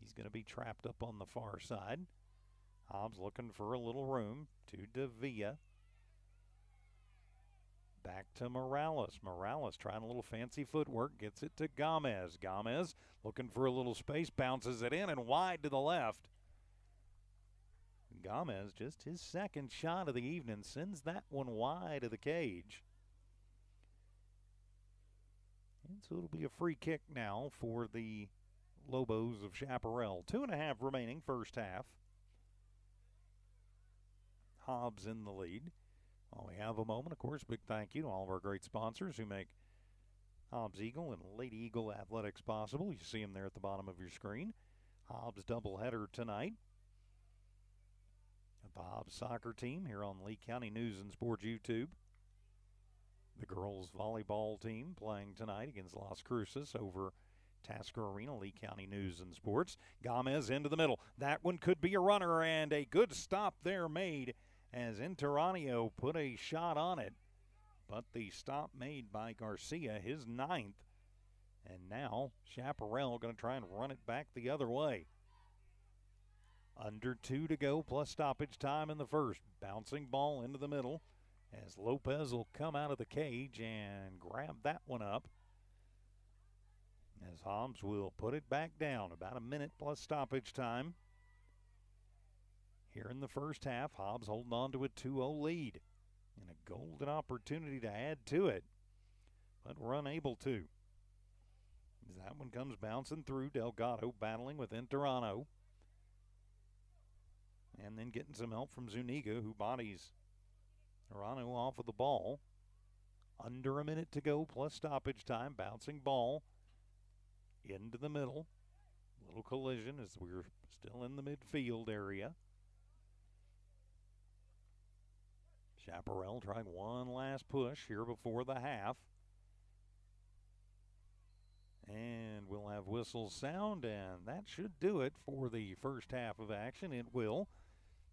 He's going to be trapped up on the far side. Hobbs looking for a little room to Davia. Back to Morales. Morales trying a little fancy footwork. Gets it to Gomez. Gomez looking for a little space. Bounces it in and wide to the left. Gomez, just his second shot of the evening, sends that one wide of the cage. And so it'll be a free kick now for the Lobos of Chaparral. 2.5 remaining first half. Hobbs in the lead. While we have a moment, of course, big thank you to all of our great sponsors who make Hobbs Eagle and Lady Eagle Athletics possible. You see them there at the bottom of your screen. Hobbs doubleheader tonight. The Hobbs soccer team here on Lee County News and Sports YouTube. The girls volleyball team playing tonight against Las Cruces over Tasker Arena, Lee County News and Sports. Gomez into the middle. That one could be a runner, and a good stop there made as Interanio put a shot on it. But the stop made by Garcia, his 9th. And now Chaparral going to try and run it back the other way. Under 2 to go plus stoppage time in the first. Bouncing ball into the middle as Lopez will come out of the cage and grab that one up. As Hobbs will put it back down. About a minute plus stoppage time. Here in the first half, Hobbs holding on to a 2-0 lead. And a golden opportunity to add to it. But we're unable to. As that one comes bouncing through. Delgado battling with Interano. And then getting some help from Zuniga, who bodies Arano off of the ball. Under a minute to go plus stoppage time. Bouncing ball into the middle. Little collision as we're still in the midfield area. Chaparral trying one last push here before the half. And we'll have whistles sound, and that should do it for the first half of action. It will.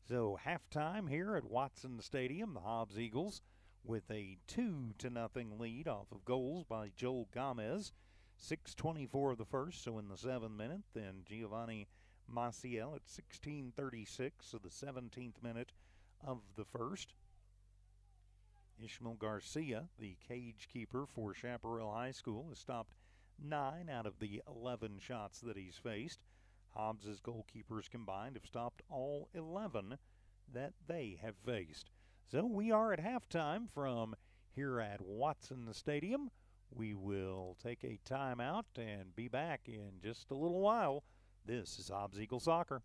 So halftime here at Watson Stadium, the Hobbs Eagles with a 2-0 lead off of goals by Joel Gomez. 6:24 of the first, so in the 7th minute. Then Giovanni Maciel at 16:36 of the 17th minute of the first. Ishmael Garcia, the cage keeper for Chaparral High School, has stopped 9 out of the 11 shots that he's faced. Hobbs' goalkeepers combined have stopped all 11 that they have faced. So we are at halftime from here at Watson Stadium. We will take a timeout and be back in just a little while. This is Hobbs Eagle Soccer.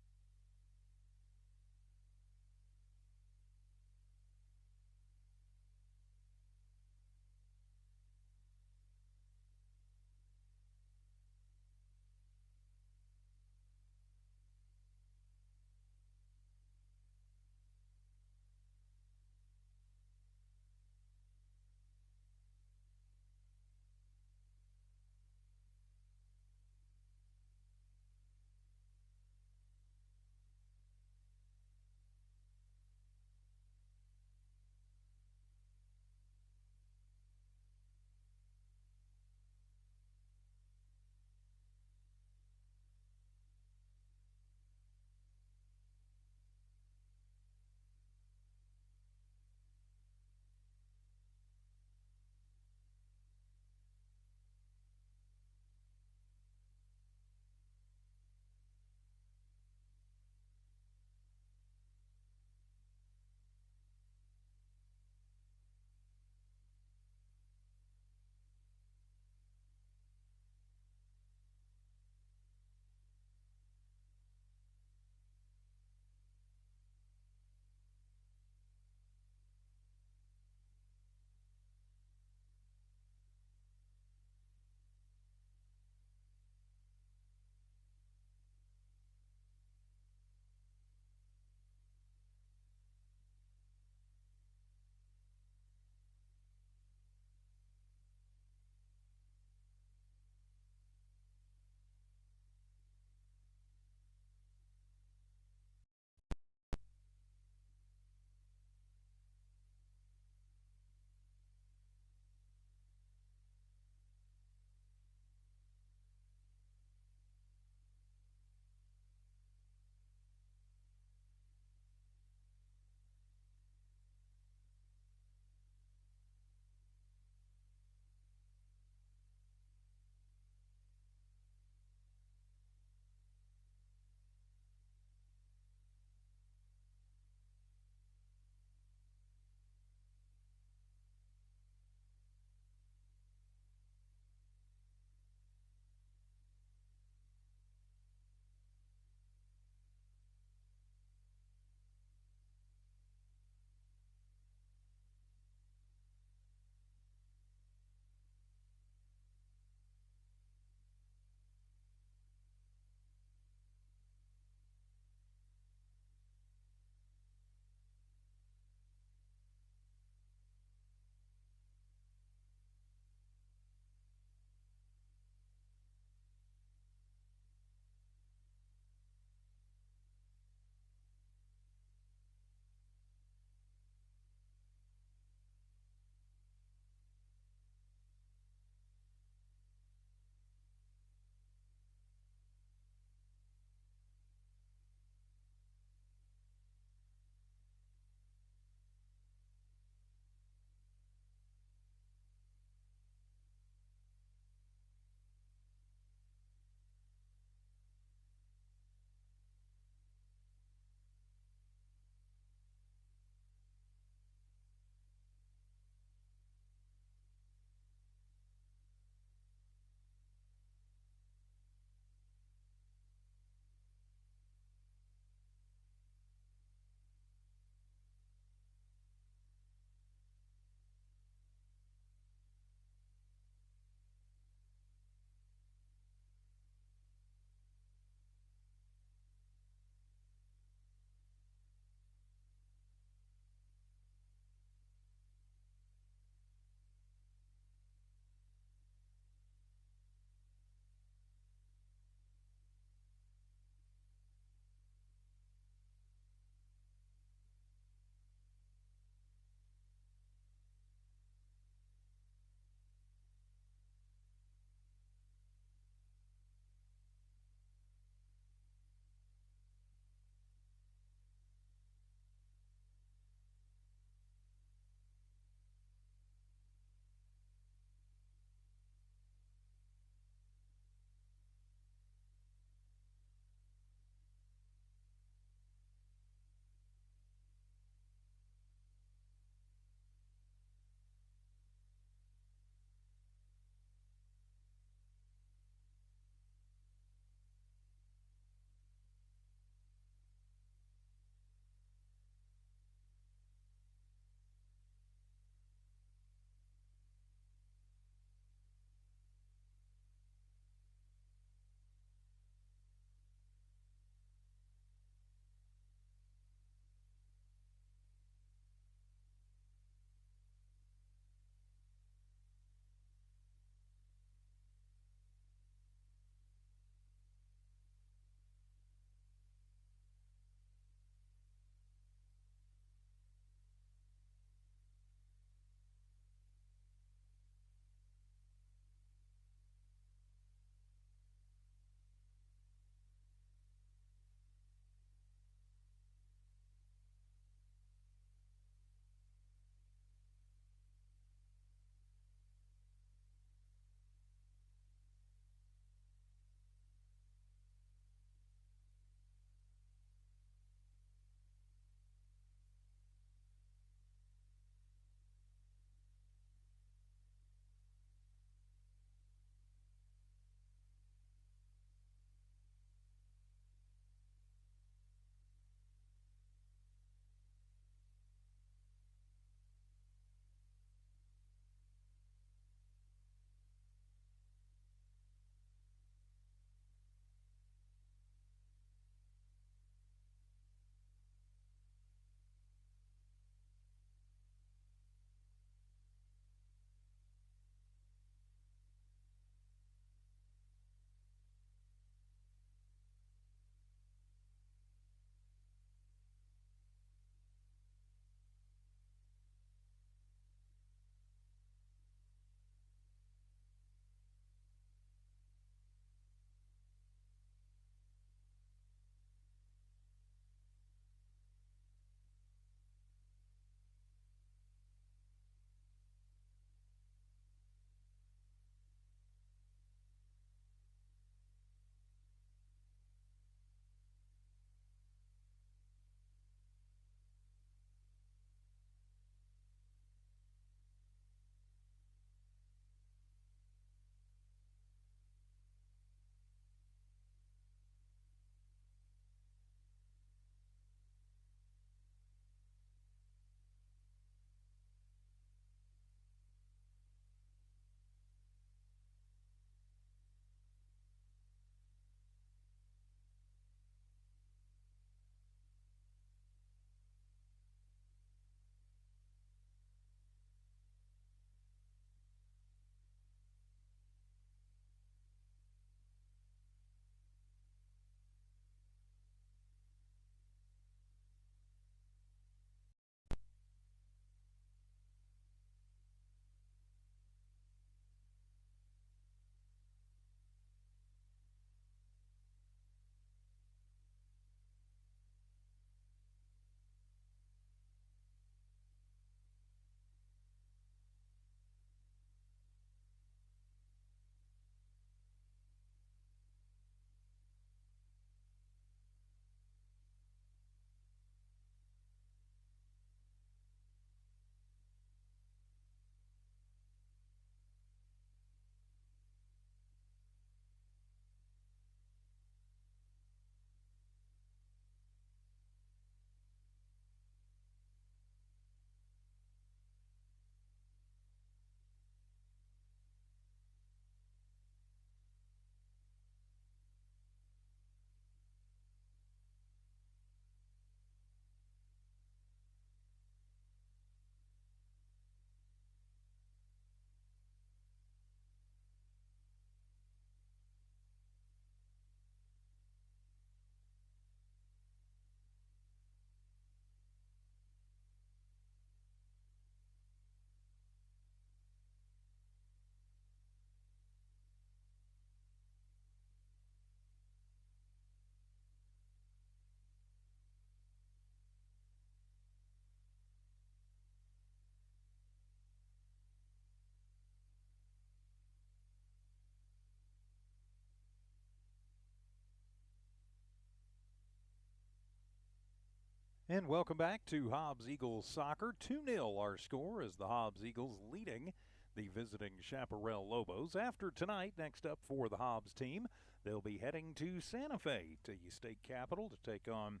And welcome back to Hobbs Eagles Soccer. 2-0 our score as the Hobbs Eagles leading the visiting Chaparral Lobos. After tonight, next up for the Hobbs team, they'll be heading to Santa Fe, to the state capital, to take on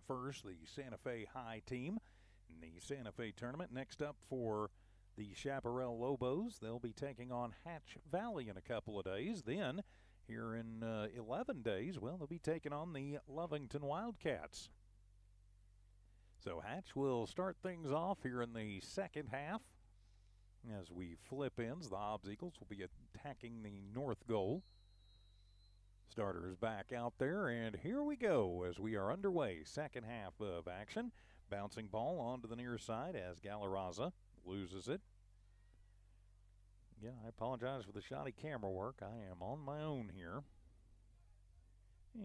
first the Santa Fe High team in the Santa Fe tournament. Next up for the Chaparral Lobos, they'll be taking on Hatch Valley in a couple of days. Then, here in 11 days, well, they'll be taking on the Lovington Wildcats. So Hatch will start things off here in the second half. As we flip ends, the Hobbs Eagles will be attacking the north goal. Starters back out there, and here we go as we are underway. Second half of action. Bouncing ball onto the near side as Galarraza loses it. Yeah, I apologize for the shoddy camera work. I am on my own here.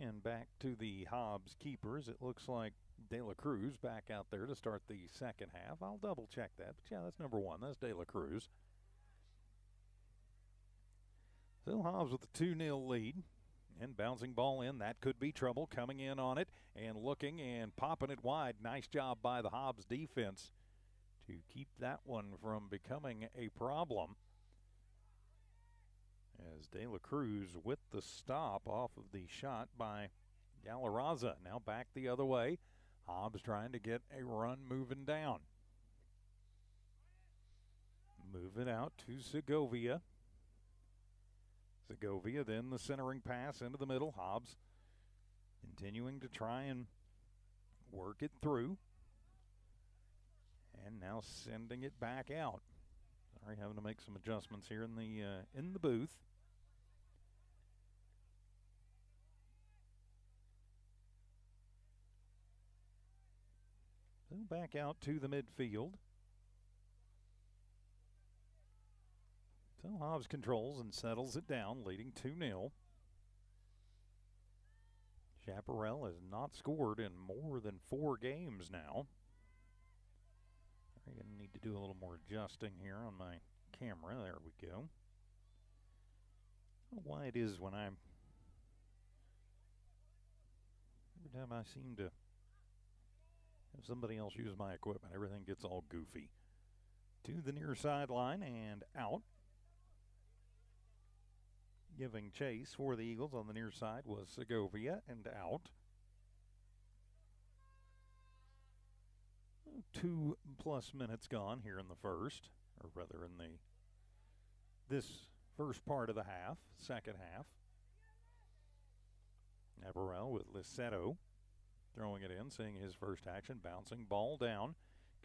And back to the Hobbs keepers. It looks like De La Cruz back out there to start the second half. I'll double check that, but yeah, that's number one. That's De La Cruz. So Hobbs with the 2-0 lead. And bouncing ball in, that could be trouble. Coming in on it and looking and popping it wide. Nice job by the Hobbs defense to keep that one from becoming a problem. As De La Cruz with the stop off of the shot by Galarraza. Now back the other way. Hobbs trying to get a run moving down. Move it out to Segovia. Segovia, then the centering pass into the middle. Hobbs continuing to try and work it through. And now sending it back out. Sorry, having to make some adjustments here in the booth. So back out to the midfield. So Hobbs controls and settles it down, leading 2-0. Chaparral has not scored in more than 4 games now. I'm going to need to do a little more adjusting here on my camera. There we go. I don't know why it is when every time I seem to have somebody else use my equipment, everything gets all goofy. To the near sideline and out. Giving chase for the Eagles on the near side was Segovia, and out. 2+ minutes gone here in the first, or rather in this first part of the second half. Chaparral with Lissetto throwing it in, seeing his first action, bouncing ball down,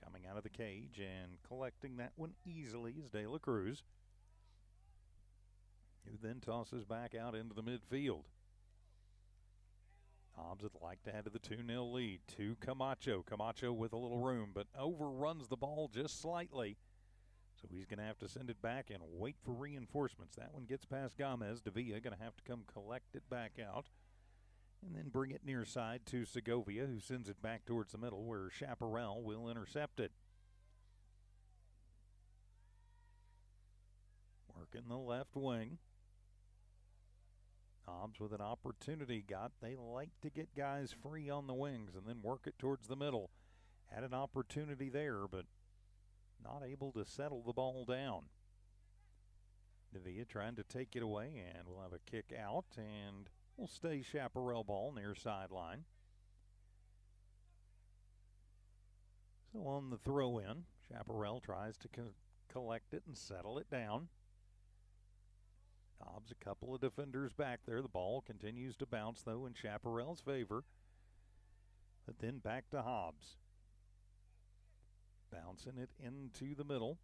coming out of the cage and collecting that one easily is De La Cruz, who then tosses back out into the midfield. Hobbs would like to add to the 2-0 lead to Camacho. Camacho with a little room, but overruns the ball just slightly. So he's going to have to send it back and wait for reinforcements. That one gets past Gomez. Davia going to have to come collect it back out and then bring it near side to Segovia, who sends it back towards the middle where Chaparral will intercept it. Working the left wing. Hobbs with an opportunity they like to get guys free on the wings and then work it towards the middle. Had an opportunity there, but not able to settle the ball down. Davia trying to take it away, and we'll have a kick out, and we'll stay Chaparral ball near sideline. So on the throw in, Chaparral tries to collect it and settle it down. Hobbs a couple of defenders back there. The ball continues to bounce, though, in Chaparral's favor. But then back to Hobbs. Bouncing it into the middle.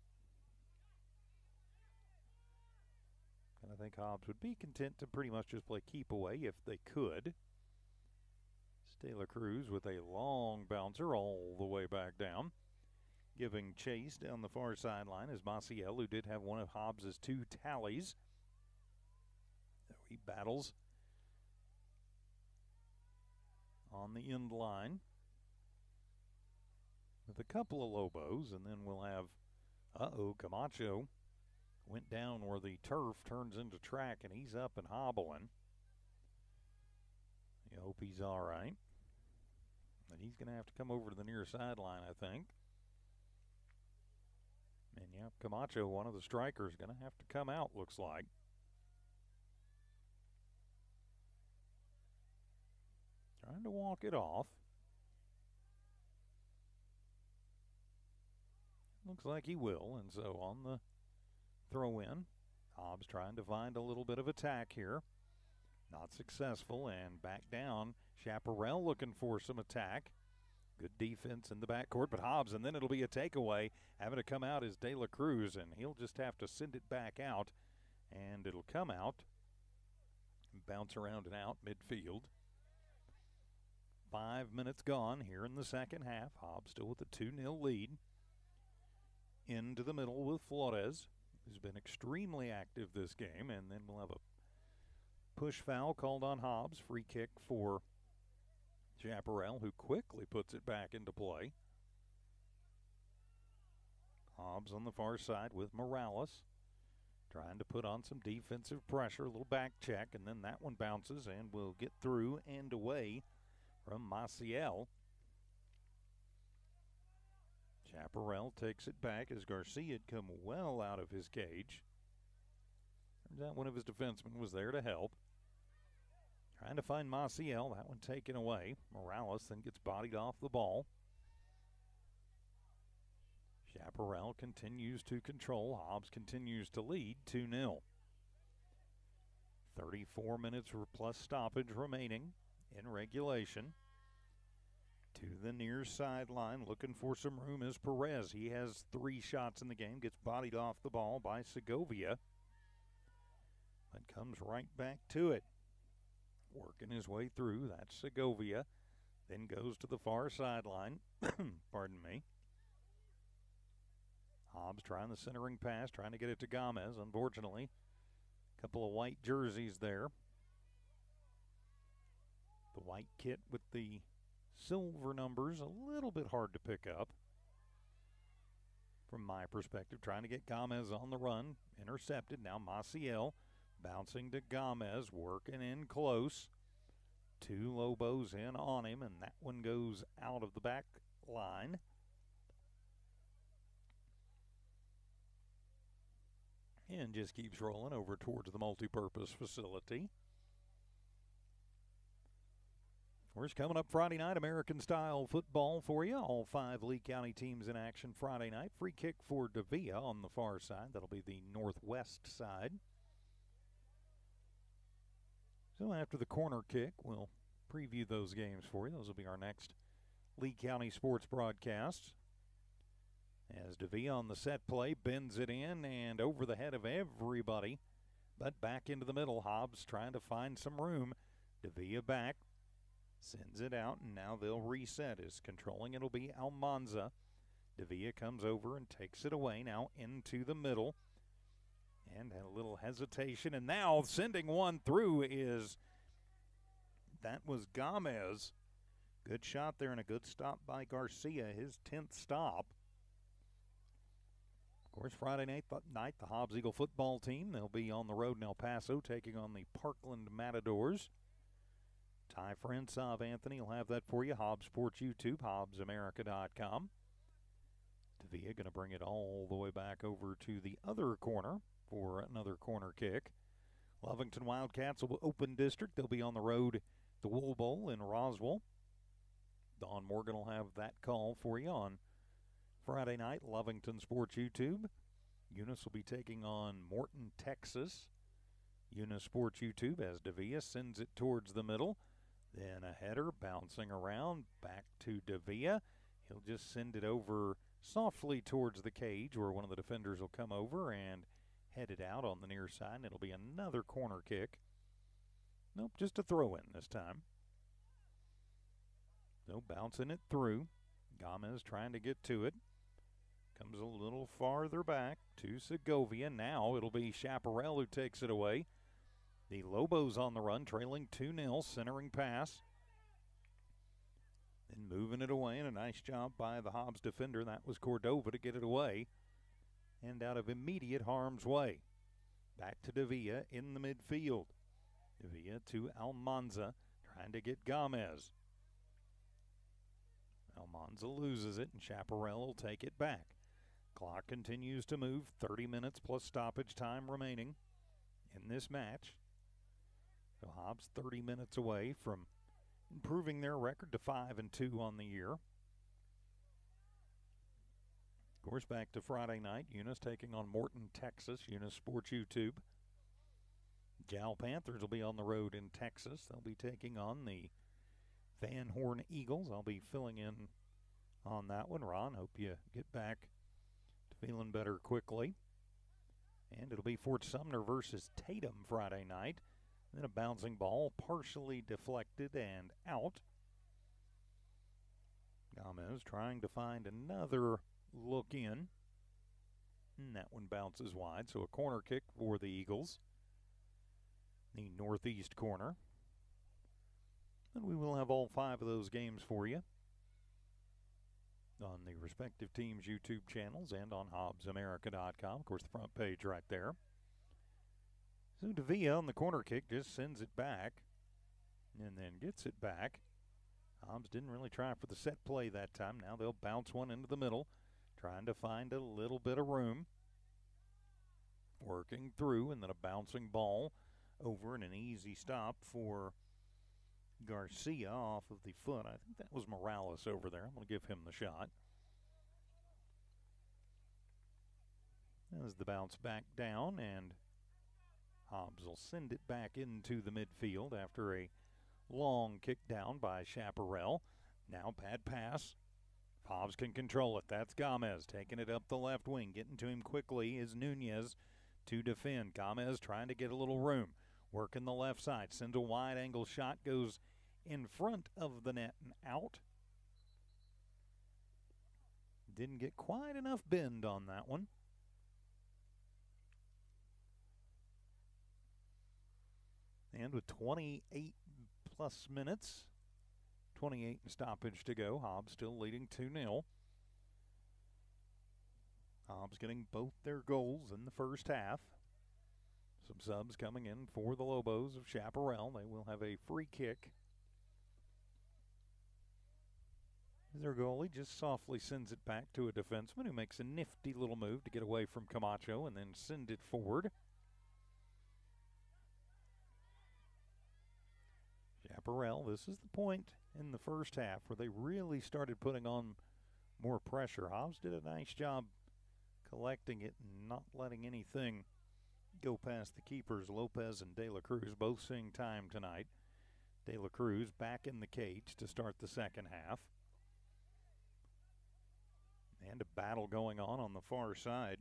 And I think Hobbs would be content to pretty much just play keep away if they could. De La Cruz with a long bouncer all the way back down. Giving chase down the far sideline is Maciel, who did have one of Hobbs' 2 tallies. He battles on the end line with a couple of Lobos, and then we'll have, Camacho went down where the turf turns into track, and he's up and hobbling. You hope he's all right. And he's going to have to come over to the near sideline, I think. And, yeah, Camacho, one of the strikers, going to have to come out, looks like. Trying to walk it off. Looks like he will, and so on the throw-in, Hobbs trying to find a little bit of attack here. Not successful, and back down. Chaparral looking for some attack. Good defense in the backcourt, but Hobbs, and then it'll be a takeaway. Having to come out is De La Cruz, and he'll just have to send it back out, and it'll come out, bounce around and out midfield. 5 minutes gone here in the second half. Hobbs still with a 2-0 lead. Into the middle with Flores, who's been extremely active this game, and then we'll have a push foul called on Hobbs. Free kick for Chaparral, who quickly puts it back into play. Hobbs on the far side with Morales, trying to put on some defensive pressure, a little back check, and then that one bounces and will get through and away from Maciel. Chaparral takes it back as Garcia had come well out of his cage. Turns out one of his defensemen was there to help. Trying to find Maciel, that one taken away. Morales then gets bodied off the ball. Chaparral continues to control. Hobbs continues to lead 2-0. 34 minutes plus stoppage remaining in regulation. To the near sideline, looking for some room is Perez. He has 3 shots in the game, gets bodied off the ball by Segovia, but comes right back to it. Working his way through, that's Segovia. Then goes to the far sideline. Pardon me. Hobbs trying the centering pass, trying to get it to Gomez. Unfortunately, a couple of white jerseys there. The white kit with the silver numbers, a little bit hard to pick up from my perspective. Trying to get Gomez on the run. Intercepted. Now Maciel bouncing to Gomez, working in close. 2 Lobos in on him, and that one goes out of the back line. And just keeps rolling over towards the multi-purpose facility. We're coming up Friday night, American-style football for you. All 5 Lee County teams in action Friday night. Free kick for Davia on the far side. That'll be the northwest side. So after the corner kick, we'll preview those games for you. Those will be our next Lee County sports broadcasts. As Davia on the set play bends it in and over the head of everybody, but back into the middle. Hobbs trying to find some room. Davia back. Sends it out, and now they'll reset. Is controlling it'll be Almanza. Davia comes over and takes it away now into the middle. And had a little hesitation, and now sending one through that was Gomez. Good shot there and a good stop by Garcia, his 10th stop. Of course, Friday night, the Hobbs Eagle football team, they'll be on the road in El Paso taking on the Parkland Matadors. Ty Francoff Anthony will have that for you. Hobbs Sports YouTube, HobbsAmerica.com. Davia going to bring it all the way back over to the other corner for another corner kick. Lovington Wildcats will open district. They'll be on the road the Wool Bowl in Roswell. Don Morgan will have that call for you on Friday night, Lovington Sports YouTube. Eunice will be taking on Morton, Texas. Eunice Sports YouTube as Davia sends it towards the middle. Then a header bouncing around back to Davia. He'll just send it over softly towards the cage where one of the defenders will come over and head it out on the near side. And it'll be another corner kick. Nope, just a throw in this time. So bouncing it through. Gomez trying to get to it. Comes a little farther back to Segovia. Now it'll be Chaparral who takes it away. The Lobos on the run, trailing 2-0, centering pass. Then moving it away, and a nice job by the Hobbs defender. That was Cordova to get it away. And out of immediate harm's way. Back to Davia in the midfield. Davia to Almanza, trying to get Gomez. Bonza loses it, and Chaparral will take it back. Clock continues to move, 30 minutes plus stoppage time remaining in this match. So Hobbs 30 minutes away from improving their record to 5-2 on the year. Of course, back to Friday night, Eunice taking on Morton, Texas, Eunice Sports YouTube. Jal Panthers will be on the road in Texas. They'll be taking on the Van Horn Eagles. I'll be filling in on that one. Ron, hope you get back to feeling better quickly. And it'll be Fort Sumner versus Tatum Friday night. Then a bouncing ball, partially deflected and out. Gomez trying to find another look in. And that one bounces wide, so a corner kick for the Eagles. The northeast corner. And we will have all 5 of those games for you on the respective teams' YouTube channels and on HobbsAmerica.com. Of course, the front page right there. So Davia on the corner kick just sends it back and then gets it back. Hobbs didn't really try for the set play that time. Now they'll bounce one into the middle, trying to find a little bit of room. Working through, and then a bouncing ball over and an easy stop for Garcia off of the foot. I think that was Morales over there. I'm going to give him the shot. As the bounce back down, and Hobbs will send it back into the midfield after a long kick down by Chaparral. Now pad pass. Hobbs can control it. That's Gomez taking it up the left wing. Getting to him quickly is Nunez to defend. Gomez trying to get a little room. Working the left side. Sends a wide angle shot. Goes in front of the net and out. Didn't get quite enough bend on that one. And with 28 plus minutes, 28 in stoppage to go, Hobbs still leading 2-0. Hobbs getting both their goals in the first half. Some subs coming in for the Lobos of Chaparral. They will have a free kick. Their goalie just softly sends it back to a defenseman who makes a nifty little move to get away from Camacho and then send it forward. Chaparral, this is the point in the first half where they really started putting on more pressure. Hobbs did a nice job collecting it and not letting anything go past the keepers. Lopez and De La Cruz both seeing time tonight. De La Cruz back in the cage to start the second half. And a battle going on the far side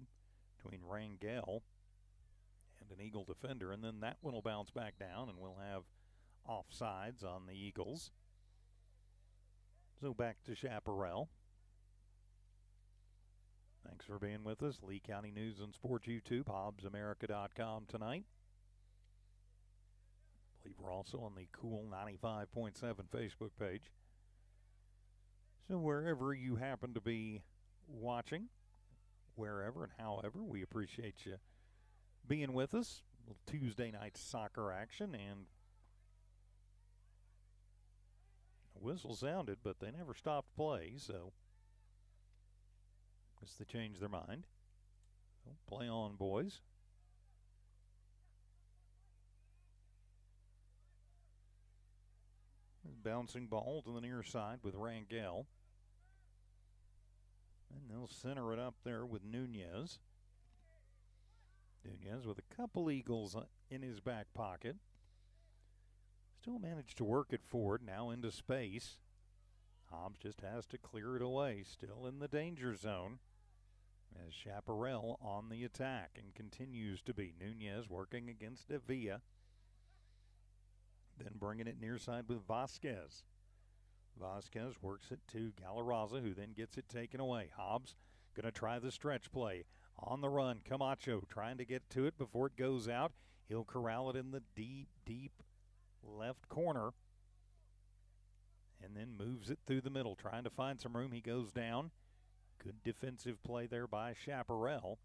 between Rangel and an Eagle defender. And then that one will bounce back down and we'll have offsides on the Eagles. So back to Chaparral. Thanks for being with us. Lee County News and Sports YouTube, HobbsAmerica.com tonight. I believe we're also on the Cool 95.7 Facebook page. So wherever you happen to be watching, wherever and however, we appreciate you being with us. A little Tuesday night soccer action, and a whistle sounded, but they never stopped play, so I guess they changed their mind. So play on, boys. Bouncing ball to the near side with Rangel. And they'll center it up there with Nunez. Nunez with a couple Eagles in his back pocket. Still managed to work it forward, now into space. Hobbs just has to clear it away. Still in the danger zone as Chaparral on the attack and continues to be. Nunez working against Davia. Then bringing it near side with Vasquez. Vasquez works it to Galarraza, who then gets it taken away. Hobbs going to try the stretch play. On the run, Camacho trying to get to it before it goes out. He'll corral it in the deep left corner. And then moves it through the middle, trying to find some room. He goes down. Good defensive play there by Chaparral.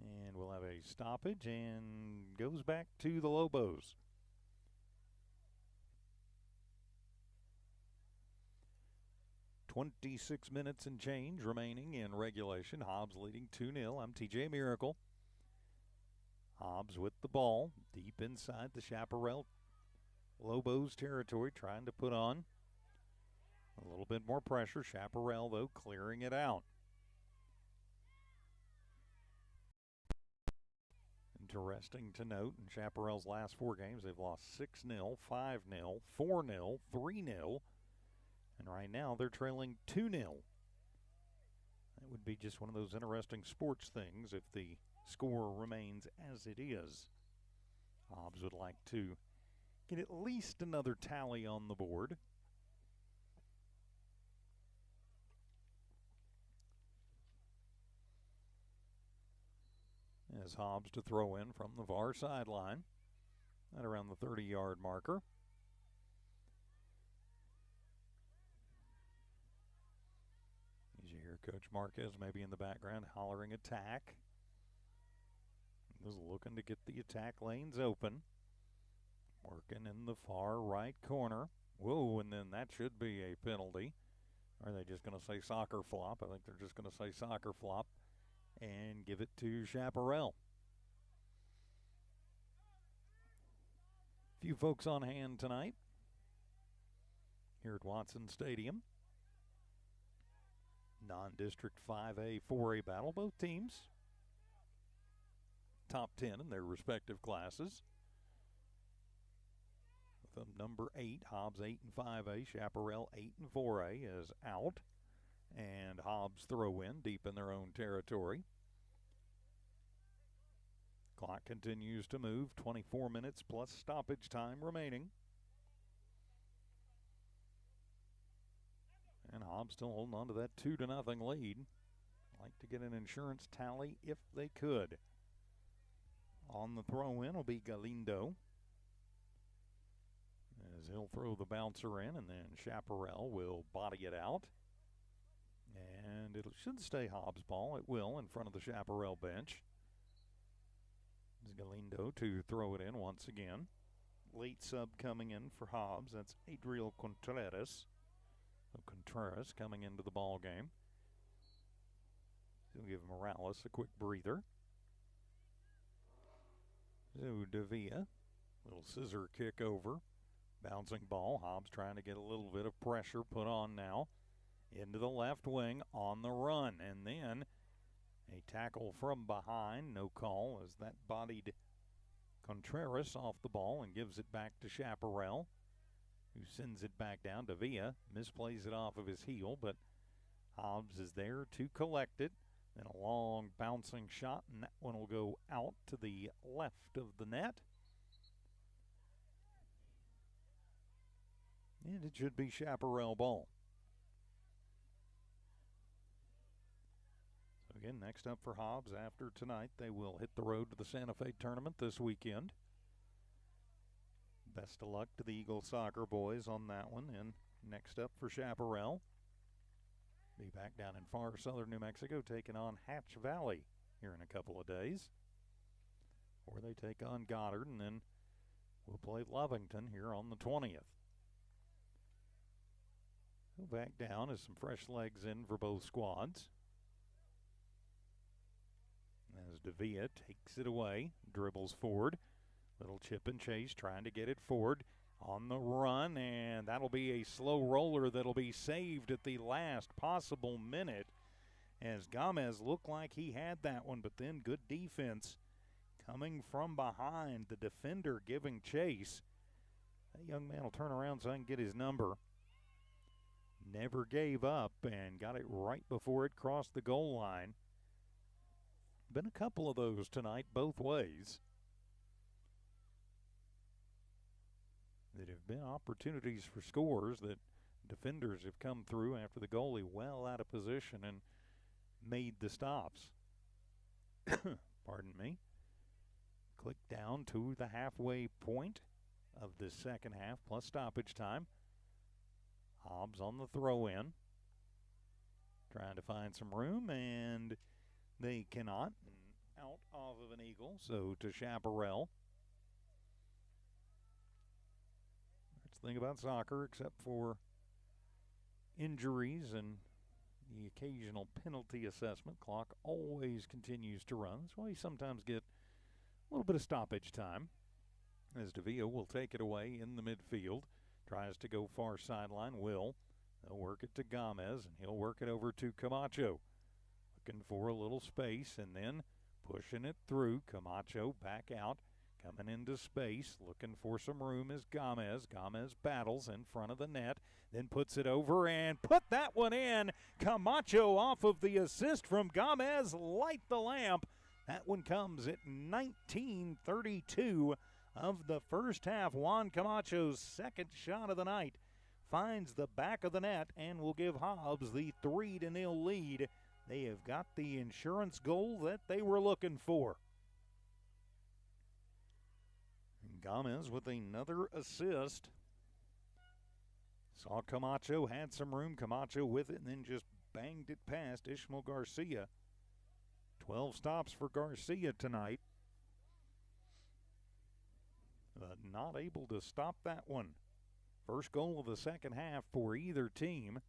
And we'll have a stoppage and goes back to the Lobos. 26 minutes and change remaining in regulation. Hobbs leading 2-0. I'm TJ Miracle. Hobbs with the ball deep inside the Chaparral Lobos territory, trying to put on a little bit more pressure. Chaparral, though, clearing it out. Interesting to note, in Chaparral's last 4 games, they've lost 6-0, 5-0, 4-0, 3-0, and right now they're trailing 2-0. That would be just one of those interesting sports things if the score remains as it is. Hobbs would like to get at least another tally on the board. As Hobbs to throw in from the far sideline at around the 30-yard marker. As you hear Coach Marquez maybe in the background hollering attack. He's looking to get the attack lanes open. Working in the far right corner. Whoa, and then that should be a penalty. Or are they just going to say soccer flop? I think they're just going to say soccer flop and give it to Chaparral. Few folks on hand tonight here at Watson Stadium. Non-district 5A, 4A battle. Both teams top 10 in their respective classes. With number 8, Hobbs 8 and 5A, Chaparral 8 and 4A is out. And Hobbs throw in deep in their own territory. Clock continues to move, 24 minutes plus stoppage time remaining. And Hobbs still holding on to that 2-0 lead. Like to get an insurance tally if they could. On the throw-in will be Galindo, as he'll throw the bouncer in, and then Chaparral will body it out. And it should stay Hobbs' ball. It will in front of the Chaparral bench. It's Galindo to throw it in once again. Late sub coming in for Hobbs. That's Adriel Contreras. So Contreras coming into the ball game. He'll give Morales a quick breather. So Davia, little scissor kick over. Bouncing ball. Hobbs trying to get a little bit of pressure put on now. Into the left wing on the run. And then a tackle from behind. No call as that bodied Contreras off the ball and gives it back to Chaparral, who sends it back down. Davia misplays it off of his heel, but Hobbs is there to collect it. Then a long bouncing shot, and that one will go out to the left of the net. And it should be Chaparral ball. So again, next up for Hobbs after tonight, they will hit the road to the Santa Fe tournament this weekend. Best of luck to the Eagle soccer boys on that one. And next up for Chaparral, be back down in far southern New Mexico taking on Hatch Valley here in a couple of days. Or they take on Goddard, and then we'll play Lovington here on the 20th. Go back down as some fresh legs in for both squads. As Davia takes it away, dribbles forward. Little chip and chase, trying to get it forward on the run, and that'll be a slow roller that'll be saved at the last possible minute, as Gomez looked like he had that one, but then good defense coming from behind. The defender giving chase. That young man will turn around so I can get his number. Never gave up and got it right before it crossed the goal line. Been a couple of those tonight both ways. That have been opportunities for scores that defenders have come through after the goalie well out of position and made the stops. Pardon me. Click down to the halfway point of the second half plus stoppage time. Hobbs on the throw-in. Trying to find some room, and they cannot. Out off of an Eagle, so to Chaparral. That's the thing about soccer, except for injuries and the occasional penalty assessment, clock always continues to run. That's why you sometimes get a little bit of stoppage time. As Davia will take it away in the midfield. Tries to go far sideline. They'll work it to Gomez, and he'll work it over to Camacho. Looking for a little space, and then pushing it through. Camacho back out. Coming into space, looking for some room is Gomez. Gomez battles in front of the net, then puts it over and put that one in. Camacho off of the assist from Gomez. Light the lamp. That one comes at 19:32 of the first half. Juan Camacho's second shot of the night finds the back of the net and will give Hobbs the 3-0 lead. They have got the insurance goal that they were looking for. Gomez with another assist. Saw Camacho, had some room. Camacho with it and then just banged it past Ishmael Garcia. 12 stops for Garcia tonight. But not able to stop that one. First goal of the second half for either team.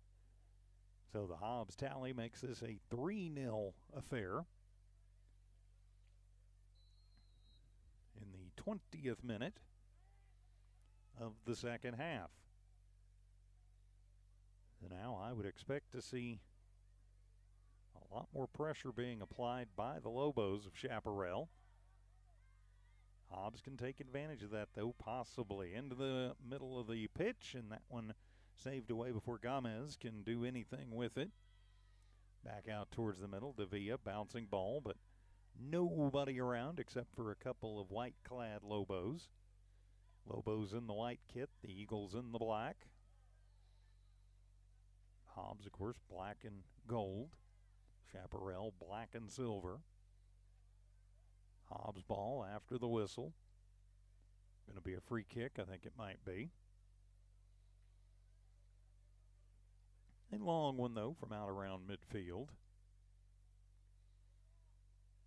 So the Hobbs tally makes this a 3-0 affair. In the 20th minute of the second half. So now I would expect to see a lot more pressure being applied by the Lobos of Chaparral. Hobbs can take advantage of that, though, possibly into the middle of the pitch, and that one saved away before Gomez can do anything with it. Back out towards the middle, Davia bouncing ball, but nobody around except for a couple of white-clad Lobos. Lobos in the white kit, the Eagles in the black. Hobbs, of course, black and gold. Chaparral, black and silver. Hobbs ball after the whistle. Going to be a free kick, I think it might be. A long one, though, from out around midfield.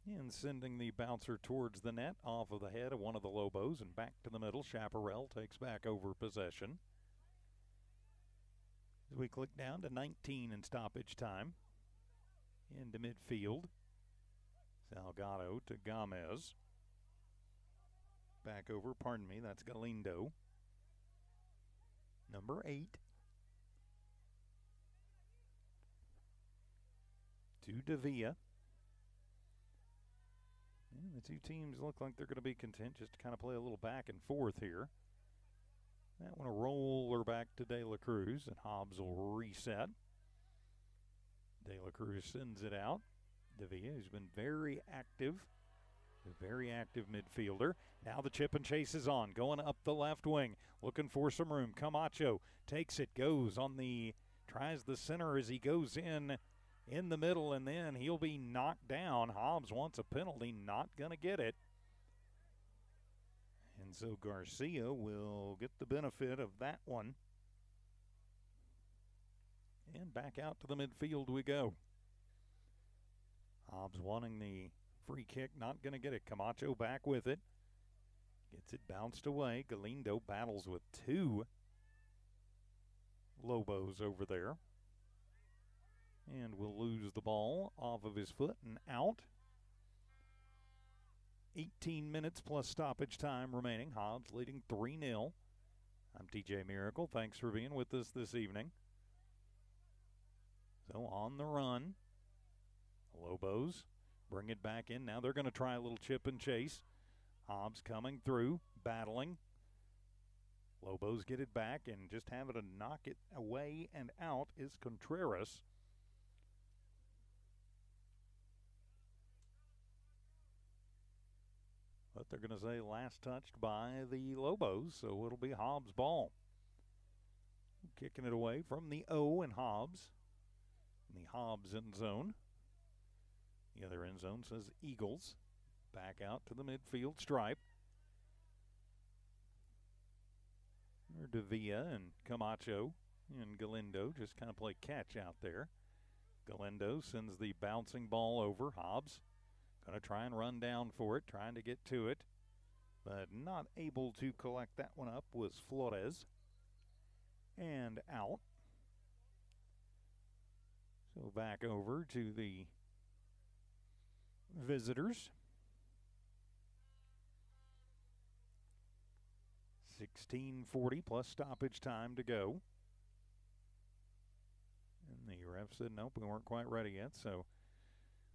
And sending the bouncer towards the net, off of the head of one of the Lobos and back to the middle. Chaparral takes back over possession. As we click down to 19 in stoppage time. Into midfield. Salgado to Gomez. Back over, that's Galindo. Number 8. To Davia. And the two teams look like they're going to be content just to kind of play a little back and forth here. That one a roller back to De La Cruz, and Hobbs will reset. De La Cruz sends it out. Davia, who's been very active, a very active midfielder. Now the chip and chase is on, going up the left wing, looking for some room. Camacho takes it, tries the center as he goes in the middle, and then he'll be knocked down. Hobbs wants a penalty, not going to get it. And so Garcia will get the benefit of that one. And back out to the midfield we go. Hobbs wanting the free kick, not going to get it. Camacho back with it. Gets it bounced away. Galindo battles with two Lobos over there. And will lose the ball off of his foot and out. 18 minutes plus stoppage time remaining. Hobbs leading 3-0. I'm TJ Miracle. Thanks for being with us this evening. So on the run. Lobos bring it back in. Now they're going to try a little chip and chase. Hobbs coming through, battling. Lobos get it back, and just having to knock it away and out is Contreras. But they're going to say last touched by the Lobos, so it'll be Hobbs' ball. Kicking it away from the O and Hobbs. In the Hobbs end zone. The other end zone says Eagles. Back out to the midfield stripe. Davia and Camacho and Galindo just kind of play catch out there. Galindo sends the bouncing ball over. Hobbs going to try and run down for it, trying to get to it, but not able to collect that one up was Flores. And out. So back over to the visitors. 16:40 plus stoppage time to go. And the ref said, nope, we weren't quite ready yet. So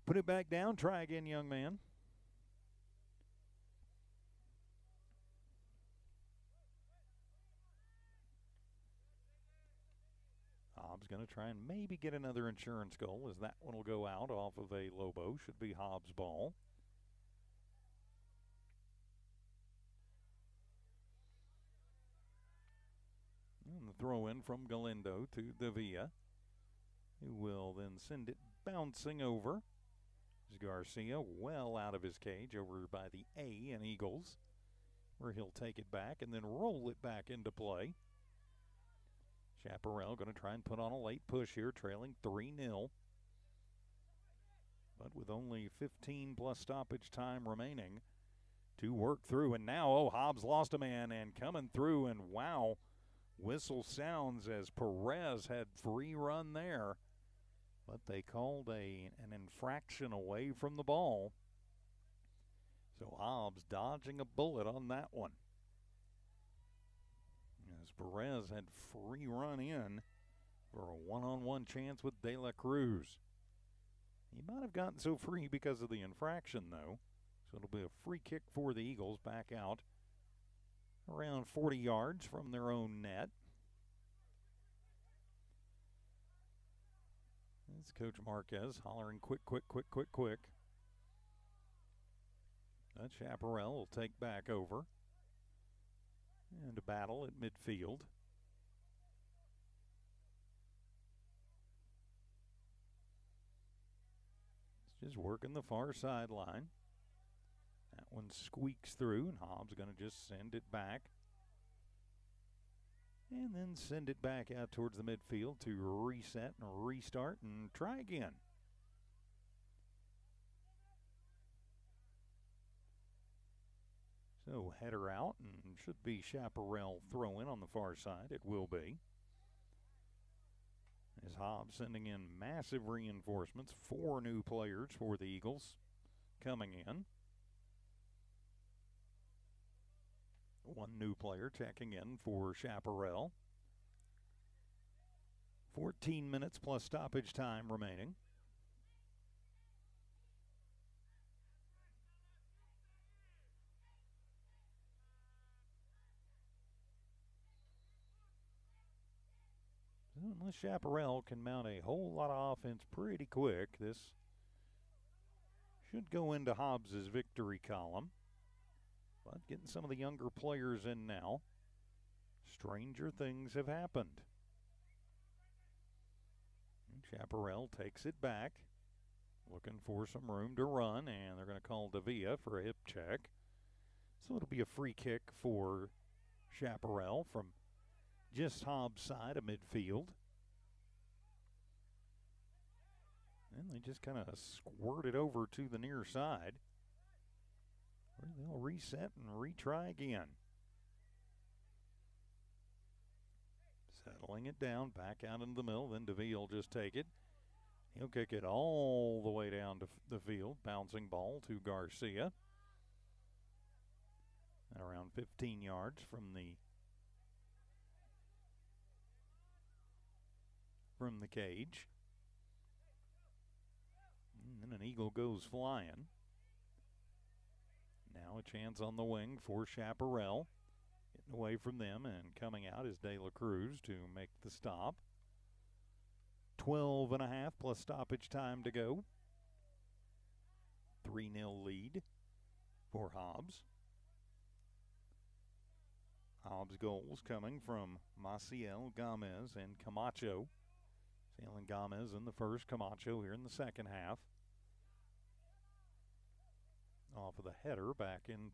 put it back down. Try again, young man. Hobbs going to try and maybe get another insurance goal, as that one will go out off of a Lobo. Should be Hobbs' ball. And the throw in from Galindo to Davia, who will then send it bouncing over. As Garcia well out of his cage over by the A in Eagles, where he'll take it back and then roll it back into play. Chaparral going to try and put on a late push here, trailing 3-0. But with only 15 plus stoppage time remaining to work through. And now, Hobbs lost a man and coming through, and wow, whistle sounds as Perez had free run there. But they called an infraction away from the ball. So Hobbs dodging a bullet on that one. As Perez had free run in for a one-on-one chance with De La Cruz. He might have gotten so free because of the infraction, though. So it'll be a free kick for the Eagles back out around 40 yards from their own net. It's Coach Marquez hollering quick. That Chaparral will take back over. And a battle at midfield. It's just working the far sideline. That one squeaks through, and Hobbs going to just send it back. And then send it back out towards the midfield to reset and restart and try again. So header out, and should be Chaparral throw-in on the far side. It will be. As Hobbs sending in massive reinforcements. 4 new players for the Eagles coming in. 1 new player checking in for Chaparral. 14 minutes plus stoppage time remaining. So unless Chaparral can mount a whole lot of offense pretty quick, this should go into Hobbs' victory column. But getting some of the younger players in now, stranger things have happened. And Chaparral takes it back, looking for some room to run, and they're going to call Davia for a hip check. So it'll be a free kick for Chaparral from just Hobbs' side of midfield. And they just kind of squirt it over to the near side, where they'll reset and retry again. Settling it down, back out into the middle, then DeVille will just take it. He'll kick it all the way down to the field, bouncing ball to Garcia. At around 15 yards from the cage. And then an Eagle goes flying. Now a chance on the wing for Chaparral. Getting away from them, and coming out is De La Cruz to make the stop. 12 and a half plus stoppage time to go. 3-0 lead for Hobbs. Hobbs goals coming from Maciel, Gomez, and Camacho. Sailing Gomez in the first, Camacho here in the second half. Off of the header back in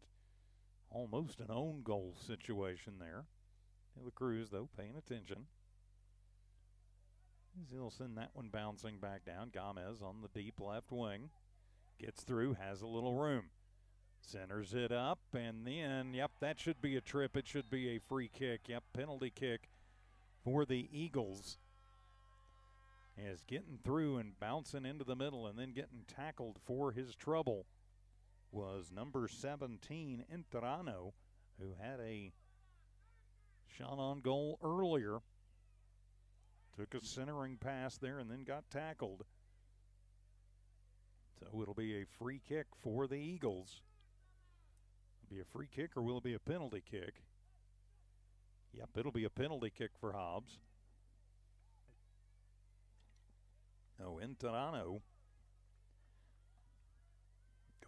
almost an own goal situation there. De La Cruz, though, paying attention. He'll send that one bouncing back down. Gomez on the deep left wing. Gets through, has a little room. Centers it up, and then, yep, that should be a trip. It should be a free kick. Yep, penalty kick for the Eagles. as getting through and bouncing into the middle and then getting tackled for his trouble was number 17, Enterano, who had a shot on goal earlier. Took a centering pass there and then got tackled. So it'll be a free kick for the Eagles. It'll be a free kick, or will it be a penalty kick? Yep, it'll be a penalty kick for Hobbs. Oh, Enterano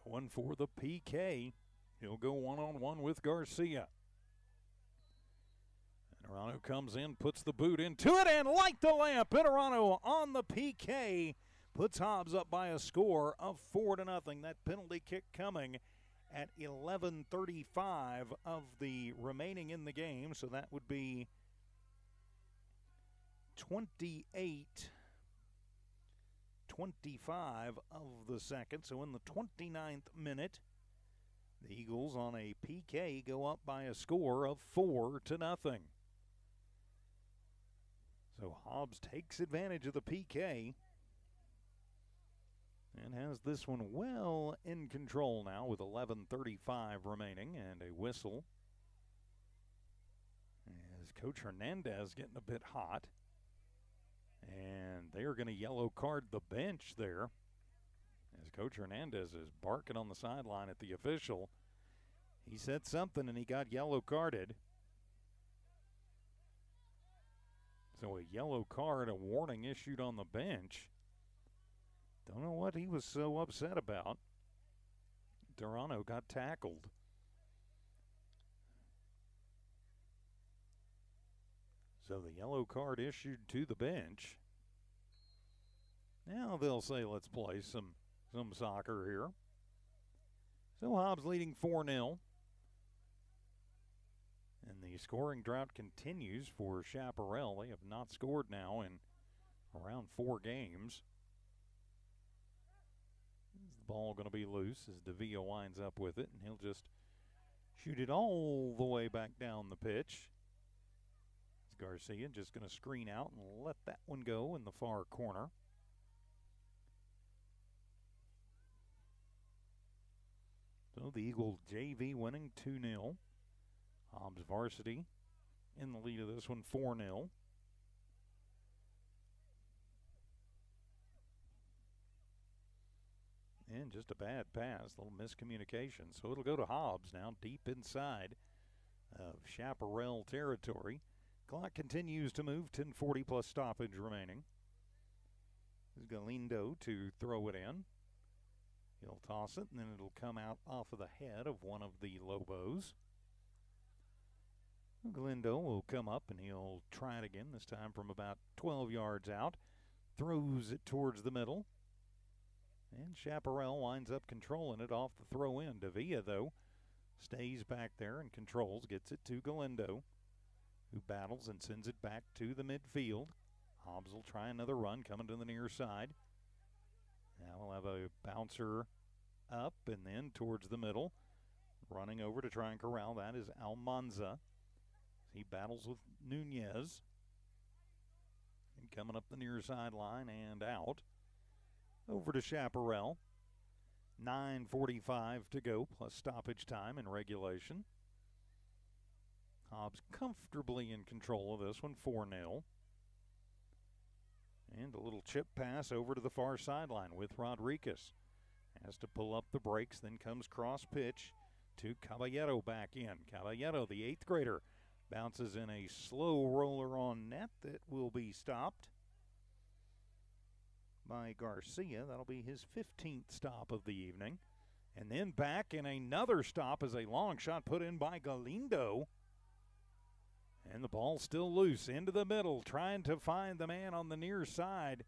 going for the PK. He'll go one-on-one with Garcia. Enterano comes in, puts the boot into it, and light the lamp. Enterano on the PK puts Hobbs up by a score of 4-0. That penalty kick coming at 11:35 of the remaining in the game. So that would be 28:25 of the second. So in the 29th minute, the Eagles on a PK go up by a score of 4-0. So Hobbs takes advantage of the PK and has this one well in control now with 11:35 remaining and a whistle. As Coach Hernandez getting a bit hot. And they are going to yellow card the bench there as Coach Hernandez is barking on the sideline at the official. He said something and he got yellow carded. So a yellow card, a warning issued on the bench. Don't know what he was so upset about. Durano got tackled. So the yellow card issued to the bench. Now they'll say let's play some soccer here. So Hobbs leading 4-0. And the scoring drought continues for Chaparral. They have not scored now in around 4 games. Is the ball going to be loose as Davia winds up with it, and he'll just shoot it all the way back down the pitch. It's Garcia just going to screen out and let that one go in the far corner. So the Eagle JV winning 2-0. Hobbs varsity in the lead of this one 4-0. And just a bad pass, a little miscommunication. So it'll go to Hobbs now deep inside of Chaparral territory. Clock continues to move, 10:40 plus stoppage remaining. This is Galindo to throw it in. He'll toss it, and then it'll come out off of the head of one of the Lobos. Galindo will come up, and he'll try it again, this time from about 12 yards out. Throws it towards the middle. And Chaparral winds up controlling it off the throw in. Davia, though, stays back there and controls, gets it to Galindo, who battles and sends it back to the midfield. Hobbs will try another run coming to the near side. Now we'll have a bouncer up and then towards the middle. Running over to try and corral that is Almanza. He battles with Nunez. And coming up the near sideline and out. Over to Chaparral. 9:45 to go plus stoppage time in regulation. Hobbs comfortably in control of this one, 4-0. And a little chip pass over to the far sideline with Rodriguez. Has to pull up the brakes, then comes cross pitch to Caballero back in. Caballero, the 8th grader, bounces in a slow roller on net that will be stopped by Garcia. That'll be his 15th stop of the evening. And then back in another stop as a long shot put in by Galindo. And the ball still loose into the middle, trying to find the man on the near side.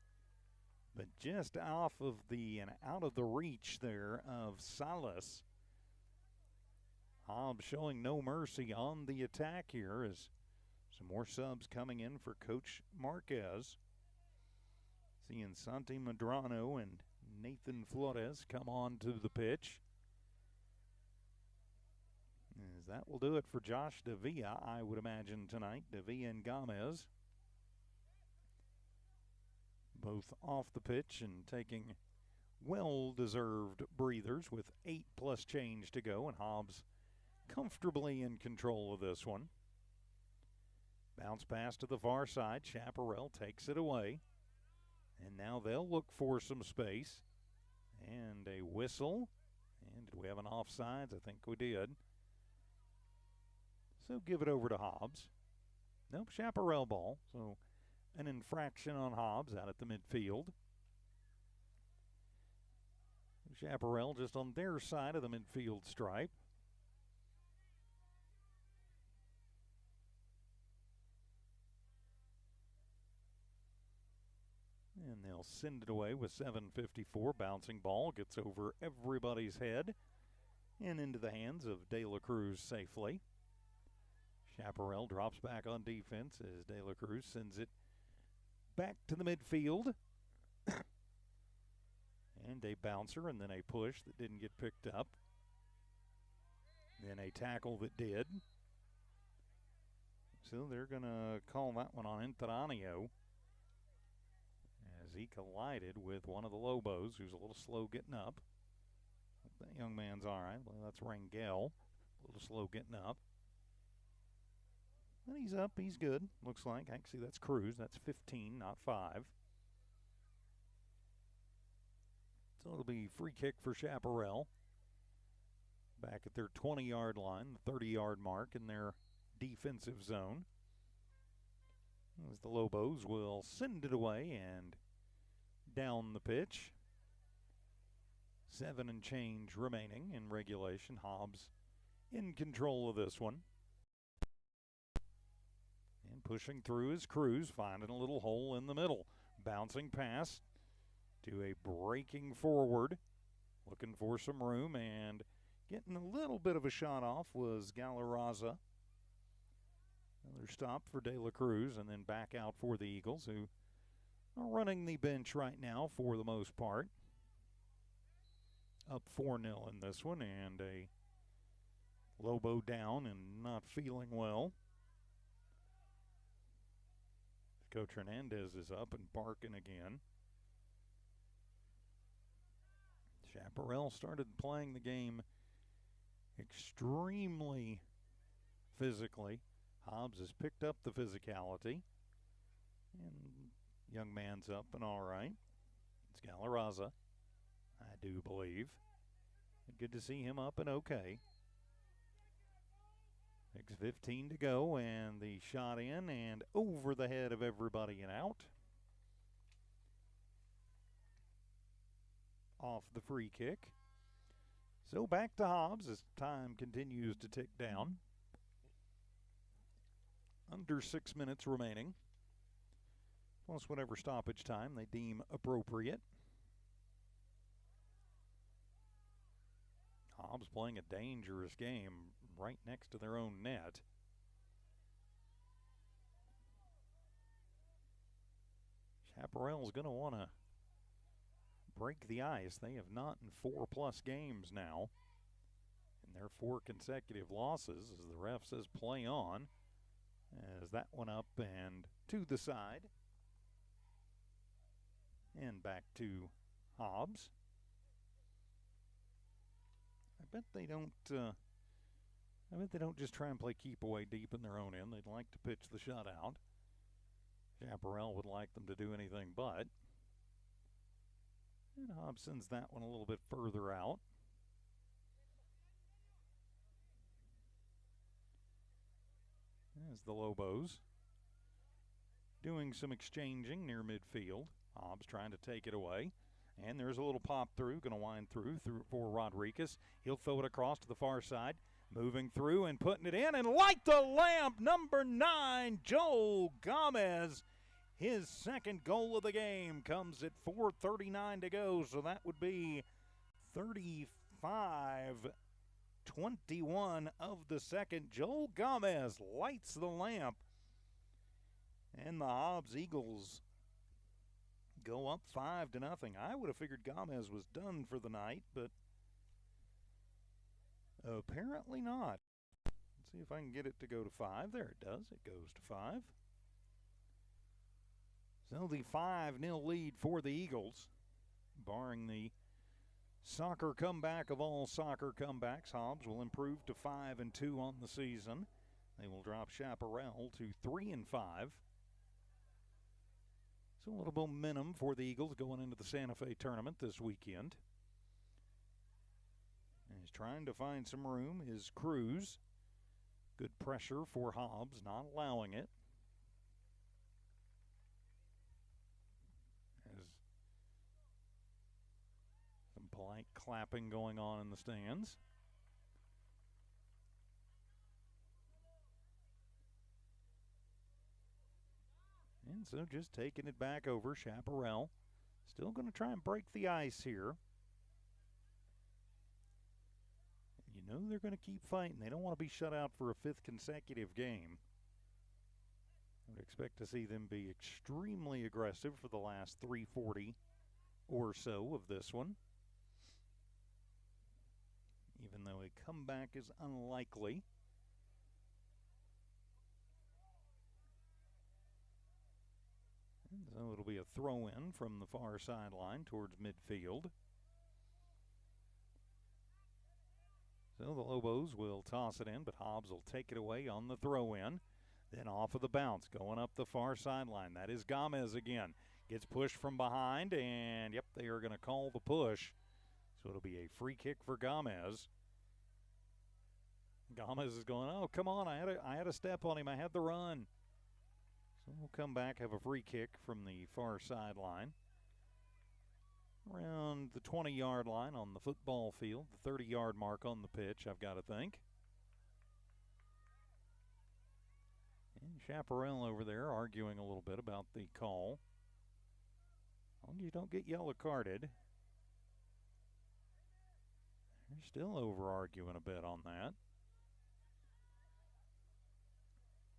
But just off of the and out of the reach there of Salas. Hobbs showing no mercy on the attack here as some more subs coming in for Coach Marquez. Seeing Santi Medrano and Nathan Flores come on to the pitch. As that will do it for Josh Davia, I would imagine, tonight. Davia and Gomez both off the pitch and taking well-deserved breathers with 8 plus change to go, and Hobbs comfortably in control of this one. Bounce pass to the far side. Chaparral takes it away. And now they'll look for some space. And a whistle. And did we have an offsides? I think we did. So give it over to Hobbs. Nope, Chaparral ball. So an infraction on Hobbs out at the midfield. Chaparral just on their side of the midfield stripe. And they'll send it away with 7:54. Bouncing ball gets over everybody's head and into the hands of De La Cruz safely. Chaparral drops back on defense as De La Cruz sends it back to the midfield. And a bouncer and then a push that didn't get picked up. Then a tackle that did. So they're going to call that one on Interanio as he collided with one of the Lobos, who's a little slow getting up. That young man's all right. Well, that's Rangel. A little slow getting up. But he's up. He's good, looks like. Actually, that's Cruz. That's 15, not 5. So it'll be free kick for Chaparral. Back at their 20-yard line, the 30-yard mark in their defensive zone. As the Lobos will send it away and down the pitch. 7 and change remaining in regulation. Hobbs in control of this one. And pushing through is Cruz, finding a little hole in the middle. Bouncing pass to a breaking forward. Looking for some room and getting a little bit of a shot off was Galarraza. Another stop for De La Cruz and then back out for the Eagles, who are running the bench right now for the most part. Up 4-0 in this one, and a Lobo down and not feeling well. Coach Hernandez is up and barking again. Chaparral started playing the game extremely physically. Hobbs has picked up the physicality. And young man's up and all right. It's Galarraza, I do believe. Good to see him up and okay. 6:15 to go, and the shot in and over the head of everybody and out. Off the free kick. So back to Hobbs as time continues to tick down. Under 6 minutes remaining, plus whatever stoppage time they deem appropriate. Hobbs playing a dangerous game right next to their own net. Chaparral's going to want to break the ice. They have not in 4+ games now. And their 4 consecutive losses, as the ref says play on. As that one up and to the side. And back to Hobbs. I bet they don't just try and play keep away deep in their own end. They'd like to pitch the shutout. Chaparral would like them to do anything but. And Hobbs sends that one a little bit further out. As the Lobos doing some exchanging near midfield. Hobbs trying to take it away. And there's a little pop through, going to wind through for Rodriguez. He'll throw it across to the far side. Moving through and putting it in, and light the lamp, number 9, Joel Gomez. His second goal of the game comes at 4:39 to go, so that would be 35-21 of the second. Joel Gomez lights the lamp, and the Hobbs Eagles go up 5-0. I would have figured Gomez was done for the night, but apparently not. Let's see if I can get it to go to 5. There it does. It goes to 5. So the 5-0 lead for the Eagles, barring the soccer comeback of all soccer comebacks. Hobbs will improve to 5-2 on the season. They will drop Chaparral to 3-5. So a little momentum for the Eagles going into the Santa Fe tournament this weekend. And he's trying to find some room. His Cruz. Good pressure for Hobbs, not allowing it. As some polite clapping going on in the stands. And so just taking it back over, Chaparral. Still going to try and break the ice here. You know they're going to keep fighting. They don't want to be shut out for a 5th consecutive game. I would expect to see them be extremely aggressive for the last 340 or so of this one. Even though a comeback is unlikely. And so it'll be a throw-in from the far sideline towards midfield. So the Lobos will toss it in, but Hobbs will take it away on the throw-in. Then off of the bounce, going up the far sideline. That is Gomez again. Gets pushed from behind, and yep, they are going to call the push. So it'll be a free kick for Gomez. Gomez is going, oh, come on, I had a step on him. I had the run. So we'll come back, have a free kick from the far sideline. Around the 20-yard line on the football field, the 30-yard mark on the pitch, I've got to think. And Chaparral over there arguing a little bit about the call. As long as you don't get yellow carded. They're still over-arguing a bit on that.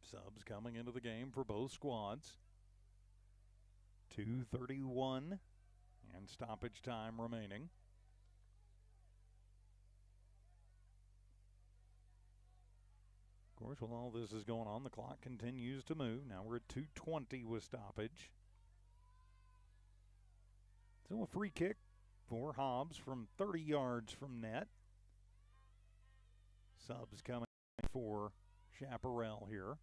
Subs coming into the game for both squads. 2:31 and stoppage time remaining. Of course, while all this is going on, the clock continues to move. Now we're at 2:20 with stoppage. So a free kick for Hobbs from 30 yards from net. Subs coming for Chaparral here.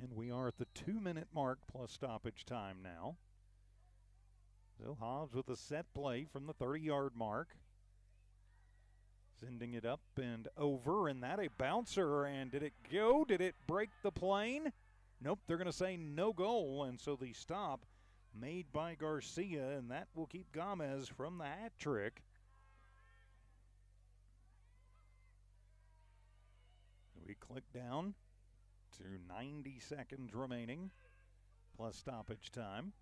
And we are at the 2-minute mark plus stoppage time now. So Hobbs with a set play from the 30-yard mark. Sending it up and over, and that a bouncer. And did it go? Did it break the plane? Nope, they're going to say no goal. And so the stop made by Garcia, and that will keep Gomez from the hat trick. We click down to 90 seconds remaining, plus stoppage time.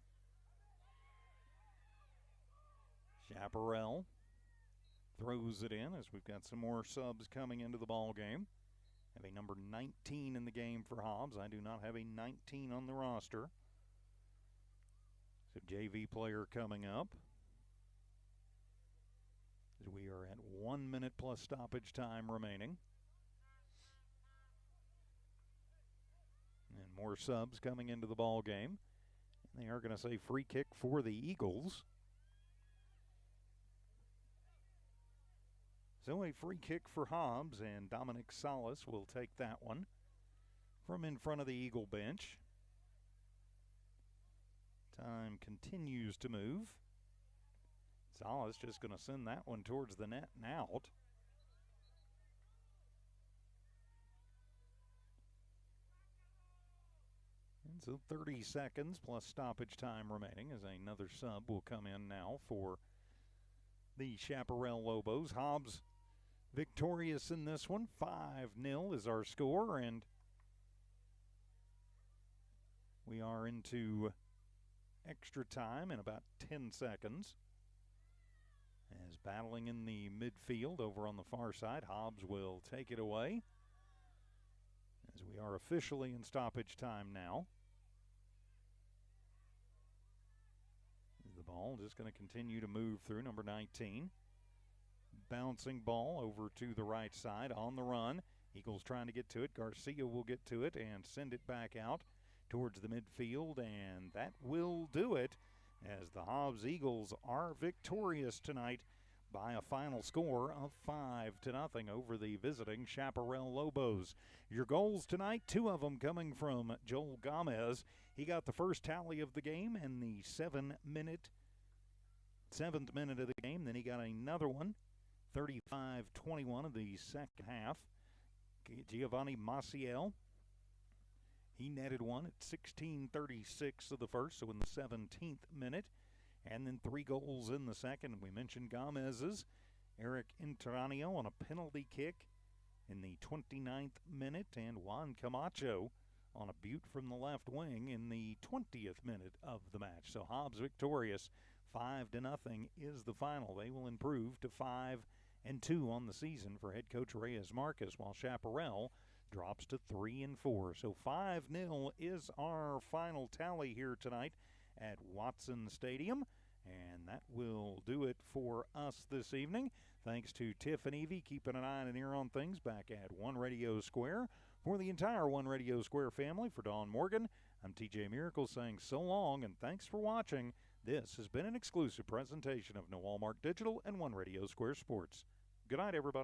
Chaparral throws it in as we've got some more subs coming into the ball game. Have a number 19 in the game for Hobbs. I do not have a 19 on the roster. So JV player coming up. As we are at 1 minute plus stoppage time remaining. And more subs coming into the ball game. And they are going to say free kick for the Eagles. So a free kick for Hobbs, and Dominic Salas will take that one from in front of the Eagle bench. Time continues to move. Salas just going to send that one towards the net and out. And so 30 seconds plus stoppage time remaining as another sub will come in now for the Chaparral Lobos. Hobbs victorious in this one. 5-0 is our score, and we are into extra time in about 10 seconds. As battling in the midfield over on the far side, Hobbs will take it away as we are officially in stoppage time now. The ball just going to continue to move through number 19. Bouncing ball over to the right side on the run. Eagles trying to get to it. Garcia will get to it and send it back out towards the midfield, and that will do it as the Hobbs Eagles are victorious tonight by a final score of 5-0 over the visiting Chaparral Lobos. Your goals tonight, 2 of them coming from Joel Gomez. He got the first tally of the game in the 7th minute of the game. Then he got another one, 35-21 of the second half. Giovanni Maciel, he netted one at 16:36 of the first, so in the 17th minute. And then 3 goals in the second. We mentioned Gomez's. Eric Interanio on a penalty kick in the 29th minute, and Juan Camacho on a butte from the left wing in the 20th minute of the match. So Hobbs victorious, 5-0 is the final. They will improve to 5-2 on the season for head coach Reyes Marcus, while Chaparral drops to 3-4. So 5-0 is our final tally here tonight at Watson Stadium, and that will do it for us this evening. Thanks to Tiff and Evie keeping an eye and an ear on things back at One Radio Square. For the entire One Radio Square family, for Dawn Morgan, I'm TJ Miracle saying so long and thanks for watching. This has been an exclusive presentation of No Walmart Digital and One Radio Square Sports. Good night, everybody.